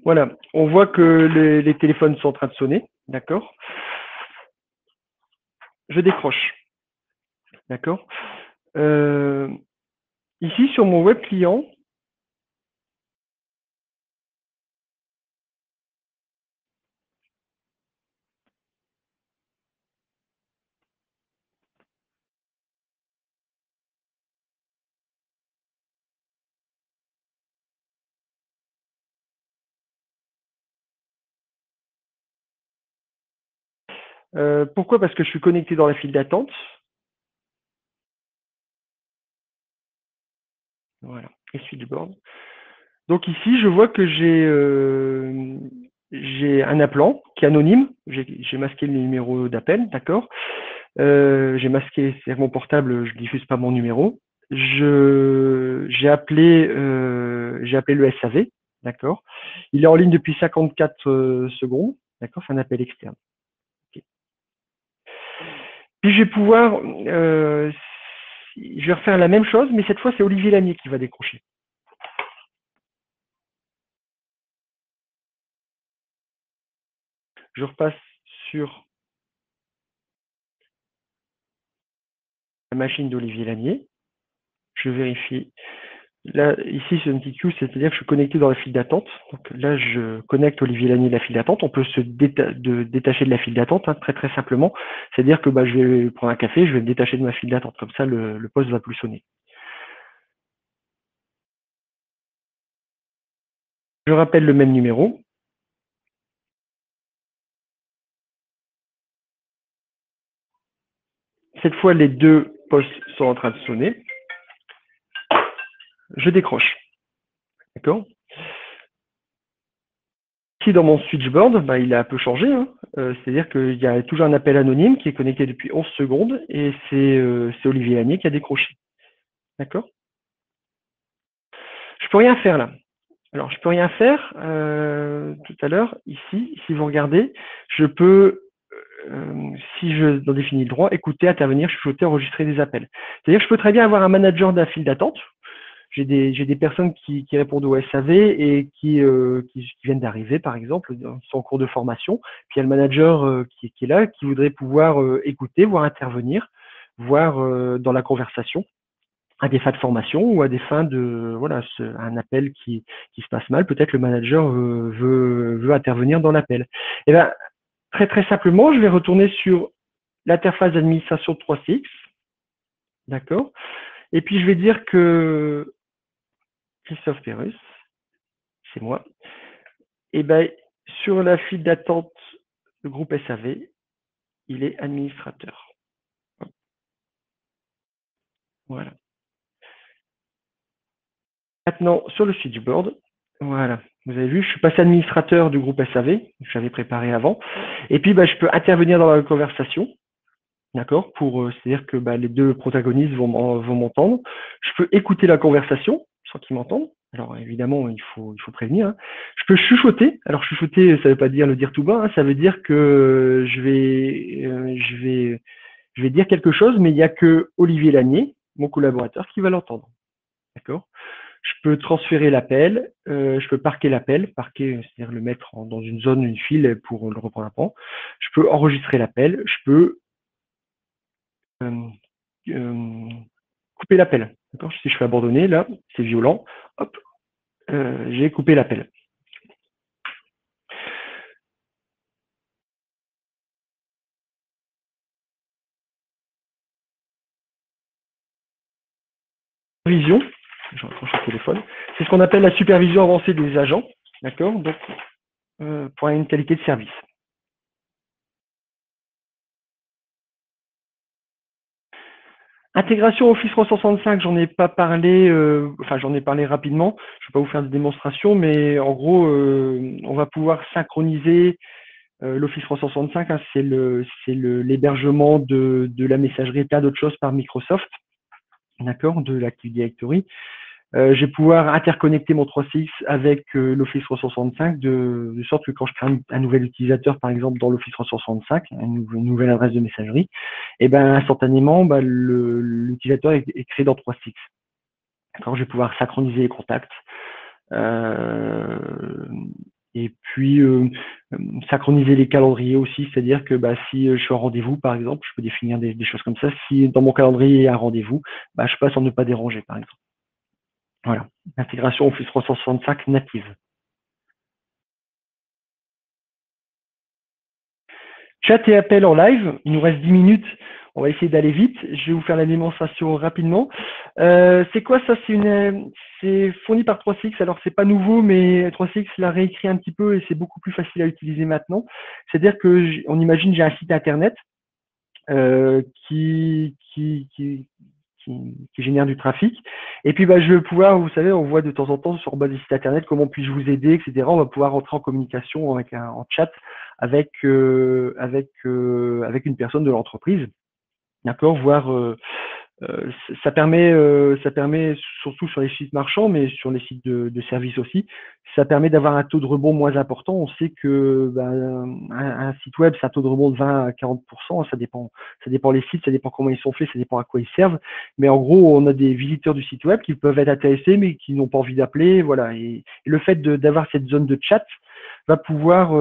Voilà. On voit que les téléphones sont en train de sonner. D'accord. Je décroche. D'accord. Ici, sur mon web client, pourquoi? Parce que je suis connecté dans la file d'attente. Voilà. Et switchboard. Donc ici, je vois que j'ai un appelant qui est anonyme. J'ai masqué le numéro d'appel, d'accord. J'ai masqué sur mon portable, je diffuse pas mon numéro. J'ai appelé le SAV, d'accord. Il est en ligne depuis 54 secondes, d'accord. C'est un appel externe. Okay. Puis je vais pouvoir, je vais refaire la même chose, mais cette fois c'est Olivier Lanier qui va décrocher. Je repasse sur la machine d'Olivier Lanier. Je vérifie. Là, ici, c'est un petit queue, c'est-à-dire que je suis connecté dans la file d'attente. Donc là, je connecte Olivier Lanier de la file d'attente. On peut se détacher de la file d'attente, hein, très très simplement. C'est-à-dire que je vais prendre un café, je vais me détacher de ma file d'attente. Comme ça, le poste ne va plus sonner. Je rappelle le même numéro. Cette fois, les deux postes sont en train de sonner. Je décroche. D'accord. Ici, dans mon switchboard, il a un peu changé. Hein. C'est-à-dire qu'il y a toujours un appel anonyme qui est connecté depuis 11 secondes et c'est Olivier Lanier qui a décroché. D'accord. Je peux rien faire là. Alors, je peux rien faire. Tout à l'heure, ici, si vous regardez, je peux, si je dans définir le droit, écouter, intervenir, chuchoter, enregistrer des appels. C'est-à-dire que je peux très bien avoir un manager d'un file d'attente. J'ai des personnes qui répondent au SAV et qui viennent d'arriver, par exemple, qui sont en cours de formation. Puis il y a le manager qui est là, qui voudrait pouvoir écouter, voire intervenir, voir dans la conversation à des fins de formation ou à des fins de voilà un appel qui se passe mal, peut-être le manager veut intervenir dans l'appel. Et ben très très simplement, je vais retourner sur l'interface d'administration de 3CX, d'accord. Et puis je vais dire que Christophe Perrus, c'est moi. Et ben sur la file d'attente du groupe SAV, il est administrateur. Voilà. Maintenant sur le switchboard, voilà. Vous avez vu, je suis passé administrateur du groupe SAV, que j'avais préparé avant. Et puis, je peux intervenir dans la conversation. D'accord, c'est-à-dire que les deux protagonistes vont m'entendre. Je peux écouter la conversation sans qu'ils m'entendent. Alors évidemment, il faut prévenir, hein. Je peux chuchoter. Alors chuchoter, ça ne veut pas dire le dire tout bas, hein. Ça veut dire que je vais dire quelque chose, mais il n'y a que Olivier Lanier, mon collaborateur, qui va l'entendre. D'accord. Je peux transférer l'appel, je peux parquer l'appel, c'est-à-dire le mettre dans une zone, une file pour le reprendre après. Je peux enregistrer l'appel, je peux euh, euh, couper l'appel. D'accord. Si je fais abandonner, là, c'est violent. Hop, j'ai coupé l'appel. Supervision, je raccroche le téléphone. C'est ce qu'on appelle la supervision avancée des agents. D'accord. Donc, pour une qualité de service. Intégration Office 365, j'en ai pas parlé, enfin j'en ai parlé rapidement. Je ne vais pas vous faire de démonstration, mais en gros, on va pouvoir synchroniser l'Office 365. Hein, l'hébergement de la messagerie et plein d'autres choses par Microsoft, d'accord, de l'Active Directory. Je vais pouvoir interconnecter mon 3CX avec l'Office 365 de sorte que quand je crée un nouvel utilisateur, par exemple dans l'Office 365, une nouvelle adresse de messagerie, et instantanément, l'utilisateur est créé dans 3CX. D'accord, je vais pouvoir synchroniser les contacts. Euh, et puis synchroniser les calendriers aussi, c'est-à-dire que si je suis en rendez-vous, par exemple, je peux définir des choses comme ça. Si dans mon calendrier il y a un rendez-vous, je passe en ne pas déranger, par exemple. Voilà, intégration Office 365 native. Chat et appel en live, il nous reste 10 minutes, on va essayer d'aller vite. Je vais vous faire la démonstration rapidement. C'est quoi ça? C'est fourni par 3CX, alors c'est pas nouveau, mais 3CX l'a réécrit un petit peu et c'est beaucoup plus facile à utiliser maintenant. C'est-à-dire que on imagine j'ai un site internet euh, qui, qui, qui, qui génère du trafic. Et puis, je vais pouvoir, vous savez, on voit de temps en temps sur base des sites internet comment puis-je vous aider, etc. On va pouvoir rentrer en communication en chat avec une personne de l'entreprise, d'accord, voir ça permet surtout sur les sites marchands, mais sur les sites de services aussi, ça permet d'avoir un taux de rebond moins important. On sait que un site web, c'est un taux de rebond de 20 à 40%. Ça dépend les sites, ça dépend comment ils sont faits, ça dépend à quoi ils servent. Mais en gros, on a des visiteurs du site web qui peuvent être intéressés, mais qui n'ont pas envie d'appeler. Voilà. Et le fait d'avoir cette zone de chat va pouvoir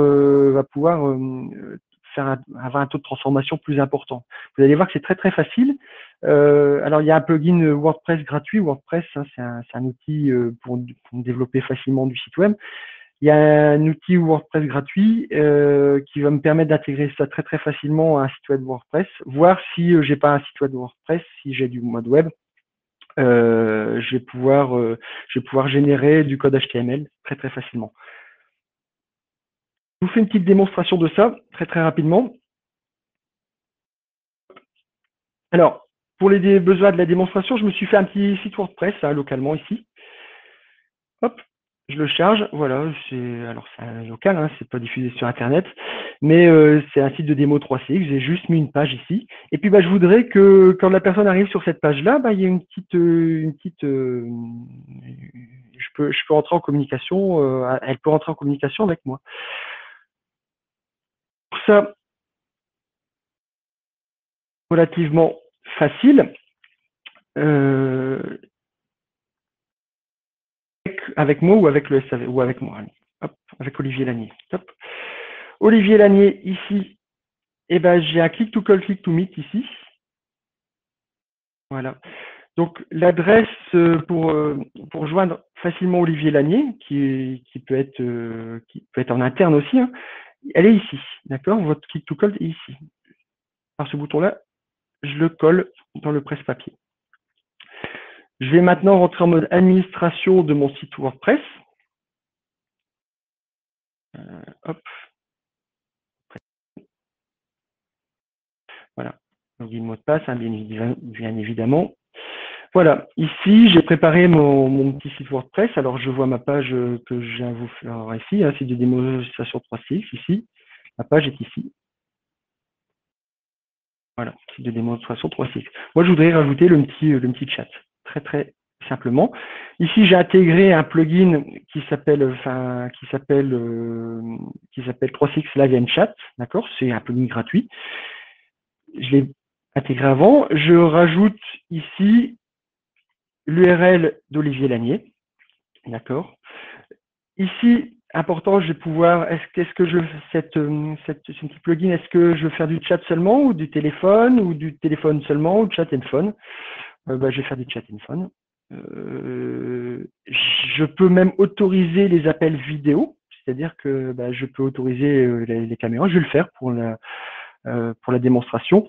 avoir un taux de transformation plus important. Vous allez voir que c'est très très facile. Alors, il y a un plugin WordPress gratuit. WordPress, hein, c'est un outil pour développer facilement du site web. Il y a un outil WordPress gratuit qui va me permettre d'intégrer ça très très facilement à un site web WordPress, voir si j'ai pas un site web WordPress, si j'ai du mode web. Je vais pouvoir générer du code HTML très très facilement. Je vous fais une petite démonstration de ça très très rapidement. Alors, pour les besoins de la démonstration, je me suis fait un petit site WordPress localement ici. Hop, je le charge. Voilà, c'est un local, hein, c'est pas diffusé sur Internet, mais c'est un site de démo 3CX. J'ai juste mis une page ici. Et puis, je voudrais que quand la personne arrive sur cette page-là, il y a je peux rentrer en communication. Elle peut rentrer en communication avec moi. Pour ça, relativement facile. Euh, avec moi ou avec le SAV ou avec moi. Hop, avec Olivier Lanier. Hop. Olivier Lanier ici. J'ai un click to call, click to meet ici. Voilà. Donc l'adresse pour joindre facilement Olivier Lanier, qui peut être en interne aussi, hein, elle est ici. D'accord. Votre click to call est ici. Par ce bouton-là, je le colle dans le presse-papier. Je vais maintenant rentrer en mode administration de mon site WordPress. Hop. Voilà. Login mot de passe, hein, bien évidemment. Voilà, ici j'ai préparé mon petit site WordPress. Alors je vois ma page que je viens vous faire ici, hein, c'est de démonstration 3.6 ici. La page est ici. Voilà, site de démonstration 3.6. Moi je voudrais rajouter le petit chat, très très simplement. Ici j'ai intégré un plugin qui s'appelle 3.6 Live and Chat, d'accord? C'est un plugin gratuit. Je l'ai intégré avant. Je rajoute ici l'URL d'Olivier Lanier, d'accord? Ici, important, je vais pouvoir, est-ce que ce petit plugin, est-ce que je veux faire du chat seulement ou du téléphone seulement ou de chat and phone? Je vais faire du chat and phone. Je peux même autoriser les appels vidéo, c'est-à-dire que je peux autoriser les caméras. Je vais le faire pour la démonstration.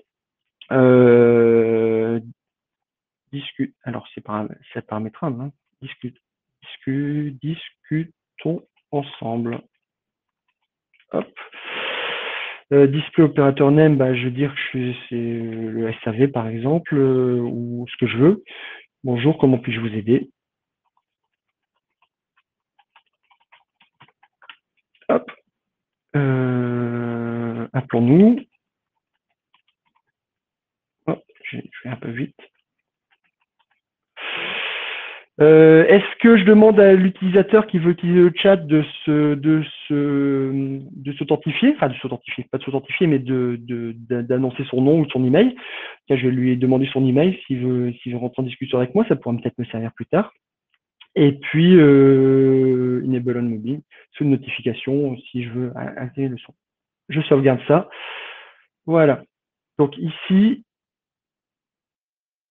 Discute. Alors c'est paramétrable. Hein. Discutons ensemble. Hop. Display opérateur name, je veux dire que c'est le SAV par exemple, ou ce que je veux. Bonjour, comment puis-je vous aider? Hop. Appelons-nous. Oh, je vais un peu vite. Est-ce que je demande à l'utilisateur qui veut utiliser le chat de s'authentifier, enfin de s'authentifier, pas de s'authentifier, mais d'annoncer son nom ou son email. Tiens, je vais lui demander son email s'il veut rentrer en discussion avec moi, ça pourra peut-être me servir plus tard. Et puis enable on mobile, sous une notification si je veux intégrer le son. Je sauvegarde ça. Voilà. Donc ici,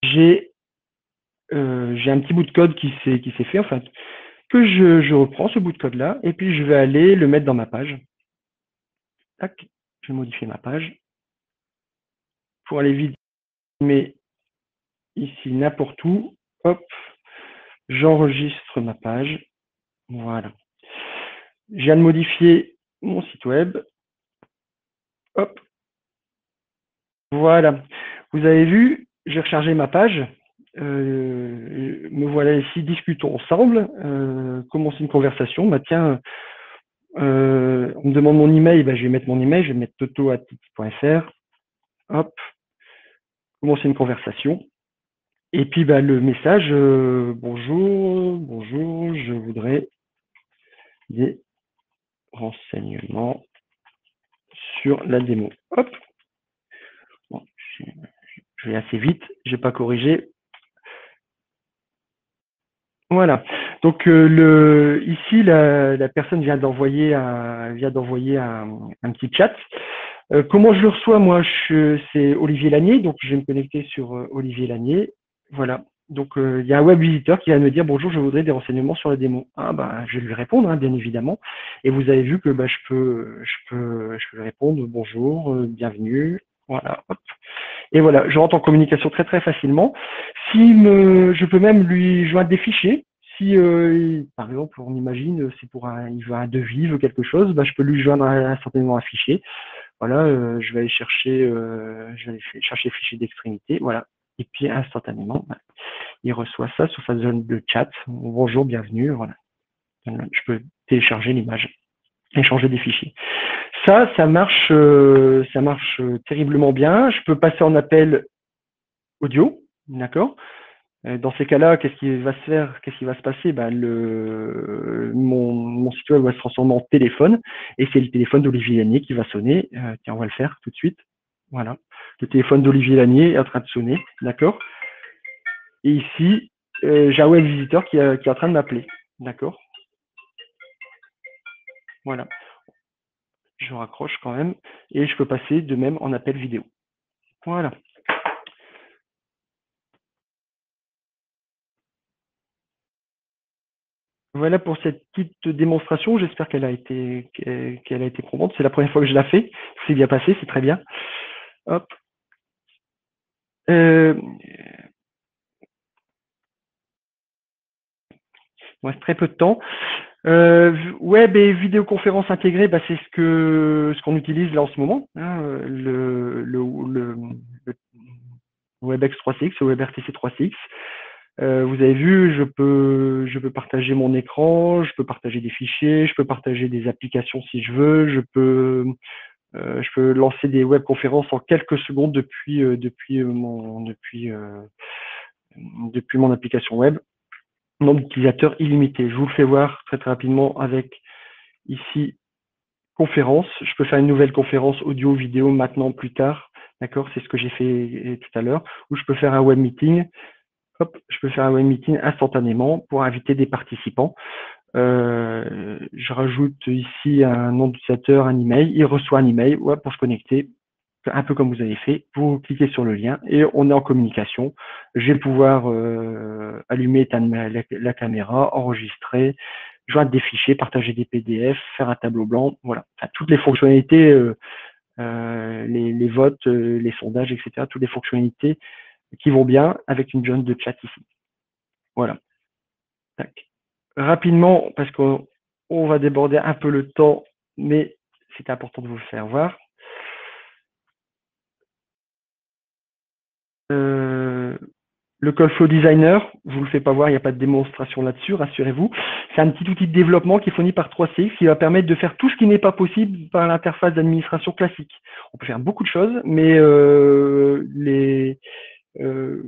j'ai un petit bout de code qui s'est fait, enfin, que je reprends ce bout de code-là, et puis je vais aller le mettre dans ma page. Tac, je vais modifier ma page. Pour aller vite, mais ici n'importe où, hop, j'enregistre ma page. Voilà. Je viens de modifier mon site web. Hop. Voilà. Vous avez vu, j'ai rechargé ma page. Me voilà ici, discutons ensemble. Commencer une conversation. Tiens, on me demande mon email, je vais mettre mon email, je vais mettre toto@titi.fr. Hop, commencer une conversation. Et puis le message, bonjour, je voudrais des renseignements sur la démo. Hop, bon, je vais assez vite, je n'ai pas corrigé. Voilà. Donc ici la personne vient d'envoyer un petit chat. Comment je le reçois, moi, c'est Olivier Lanier, donc je vais me connecter sur Olivier Lanier. Voilà. Donc il y a un web visiteur qui va me dire bonjour, je voudrais des renseignements sur la démo. Je vais lui répondre, hein, bien évidemment. Et vous avez vu que je peux lui répondre bonjour, bienvenue. Voilà. Hop. Et voilà, je rentre en communication très très facilement. Je peux même lui joindre des fichiers. Si par exemple, on imagine, c'est il veut un devis, il veut quelque chose, je peux lui joindre instantanément un fichier. Voilà, je vais aller chercher fichier d'extrémité, voilà. Et puis instantanément, il reçoit ça sur sa zone de chat. Bonjour, bienvenue, voilà. Je peux télécharger l'image, échanger des fichiers. Ça marche terriblement bien. Je peux passer en appel audio, d'accord. Dans ces cas-là, qu'est-ce qui va se passer? Mon site web va se transformer en téléphone, et c'est le téléphone d'Olivier Lanier qui va sonner. Tiens, on va le faire tout de suite. Voilà, le téléphone d'Olivier Lanier est en train de sonner, d'accord. Et ici, j'ai un web visiteur qui est en train de m'appeler, d'accord. Voilà, je raccroche quand même, et je peux passer de même en appel vidéo. Voilà. Voilà pour cette petite démonstration. J'espère qu'elle a été probante. C'est la première fois que je la fais. C'est bien passé, c'est très bien. Hop. Il reste très peu de temps. Web et vidéoconférence intégrée, c'est ce qu'on utilise là en ce moment. Hein, le WebEx 3CX, le WebRTC 3CX. Vous avez vu, je peux partager mon écran, je peux partager des fichiers, je peux partager des applications si je veux, je peux lancer des webconférences en quelques secondes depuis mon application web. Nombre d'utilisateurs illimité. Je vous le fais voir très très rapidement avec ici conférence. Je peux faire une nouvelle conférence audio, vidéo maintenant, plus tard. D'accord, c'est ce que j'ai fait tout à l'heure. Ou je peux faire un web meeting. Hop, je peux faire un web meeting instantanément pour inviter des participants. Je rajoute ici un nom d'utilisateur, un email. Il reçoit un email pour se connecter, un peu comme vous avez fait. Vous cliquez sur le lien et on est en communication. Je vais pouvoir allumer la caméra, enregistrer, joindre des fichiers, partager des PDF, faire un tableau blanc. Voilà, enfin, toutes les fonctionnalités, les votes, les sondages, etc. Toutes les fonctionnalités qui vont bien avec une zone de chat ici. Voilà. Tac. Rapidement, parce qu'on va déborder un peu le temps, mais c'est important de vous le faire voir. Le Call Flow Designer, je vous le fais pas voir, il n'y a pas de démonstration là-dessus, rassurez-vous. C'est un petit outil de développement qui est fourni par 3CX qui va permettre de faire tout ce qui n'est pas possible par l'interface d'administration classique. On peut faire beaucoup de choses, mais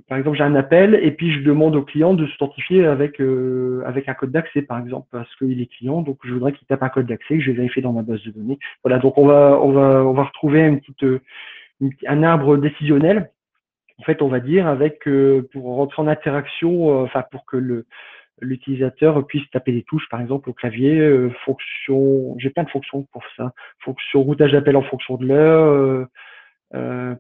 par exemple, j'ai un appel et puis je demande au client de s'authentifier avec un code d'accès, par exemple, parce qu'il est client, donc je voudrais qu'il tape un code d'accès que je vais vérifier dans ma base de données. Voilà, donc on va retrouver un arbre décisionnel. En fait, on va dire pour rentrer en interaction, enfin pour que l'utilisateur puisse taper des touches, par exemple au clavier, j'ai plein de fonctions pour ça, fonction routage d'appel en fonction de l'heure,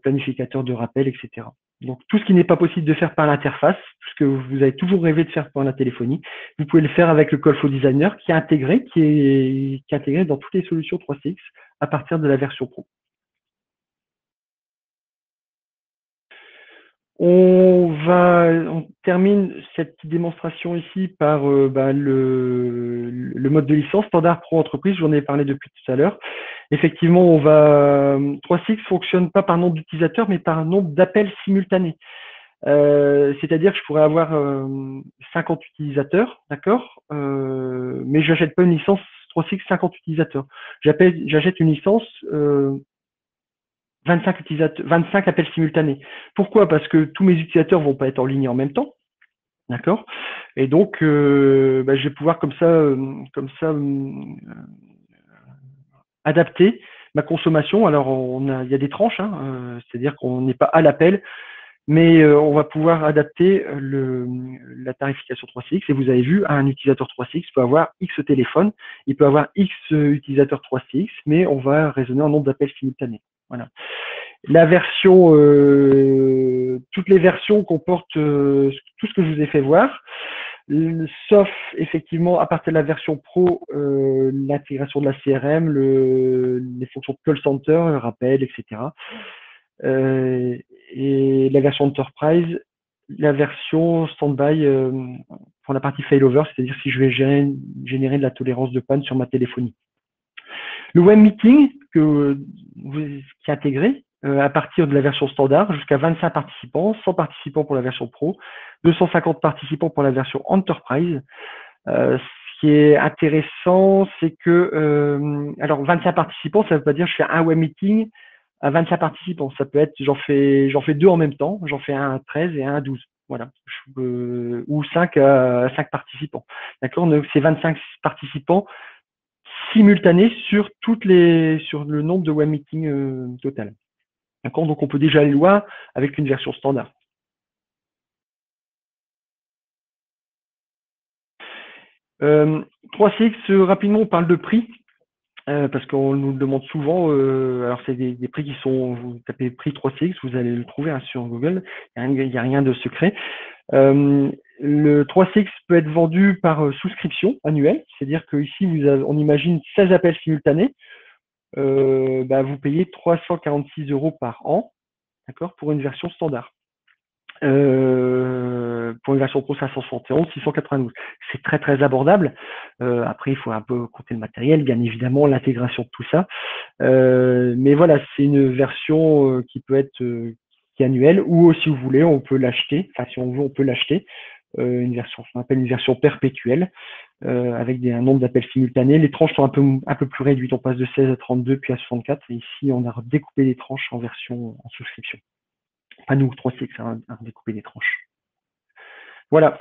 planificateur de rappel, etc. Donc tout ce qui n'est pas possible de faire par l'interface, tout ce que vous avez toujours rêvé de faire par la téléphonie, vous pouvez le faire avec le Call Flow Designer qui est intégré dans toutes les solutions 3CX à partir de la version Pro. On termine cette petite démonstration ici par le mode de licence standard pro entreprise. J'en ai parlé depuis tout à l'heure. Effectivement, 3CX fonctionne pas par nombre d'utilisateurs, mais par nombre d'appels simultanés. C'est-à-dire que je pourrais avoir 50 utilisateurs, d'accord, mais je n'achète pas une licence 3CX 50 utilisateurs. J'achète une licence 25 appels simultanés. Pourquoi? Parce que tous mes utilisateurs vont pas être en ligne en même temps, d'accord? Et donc, je vais pouvoir comme ça adapter ma consommation. Alors, il y a des tranches, hein, c'est-à-dire qu'on n'est pas à l'appel, mais on va pouvoir adapter la tarification 3CX. Et vous avez vu, un utilisateur 3CX peut avoir X téléphones, il peut avoir X utilisateurs 3CX, mais on va raisonner en nombre d'appels simultanés. Voilà. La version, toutes les versions comportent tout ce que je vous ai fait voir, sauf effectivement à partir de la version Pro, l'intégration de la CRM, les fonctions de call center, rappel, etc. Et la version Enterprise, la version Standby pour la partie failover, c'est-à-dire si je vais générer de la tolérance de panne sur ma téléphonie. Le web meeting qui est intégré à partir de la version standard jusqu'à 25 participants, 100 participants pour la version Pro, 250 participants pour la version Enterprise. Ce qui est intéressant, c'est que alors 25 participants, ça ne veut pas dire que je fais un web meeting à 25 participants. Ça peut être j'en fais deux en même temps, j'en fais un à 13 et un à 12. Voilà. Ou 5 participants. D'accord? Donc c'est 25 participants simultanés sur le nombre de web meetings total. D'accord? Donc on peut déjà aller loin avec une version standard. 3CX, rapidement, on parle de prix. Parce qu'on nous le demande souvent. Alors c'est des prix qui sont, vous tapez prix 3CX, vous allez le trouver sur Google. Il n'y a rien de secret. Le 3CX peut être vendu par souscription annuelle, c'est-à-dire que ici on imagine 16 appels simultanés. Vous payez 346 € par an, d'accord, pour une version standard. Pour une version Pro 571, 692. C'est très très abordable. Après, il faut un peu compter le matériel, bien évidemment, l'intégration de tout ça. Mais voilà, c'est une version qui peut être qui est annuelle, ou si vous voulez, on peut l'acheter. Enfin, si on veut, on peut l'acheter une version, on appelle une version perpétuelle, avec un nombre d'appels simultanés. Les tranches sont un peu plus réduites. On passe de 16 à 32, puis à 64. Et ici, on a découpé les tranches en version en souscription. Pas nous, 3CX, a découpé les tranches. Voilà.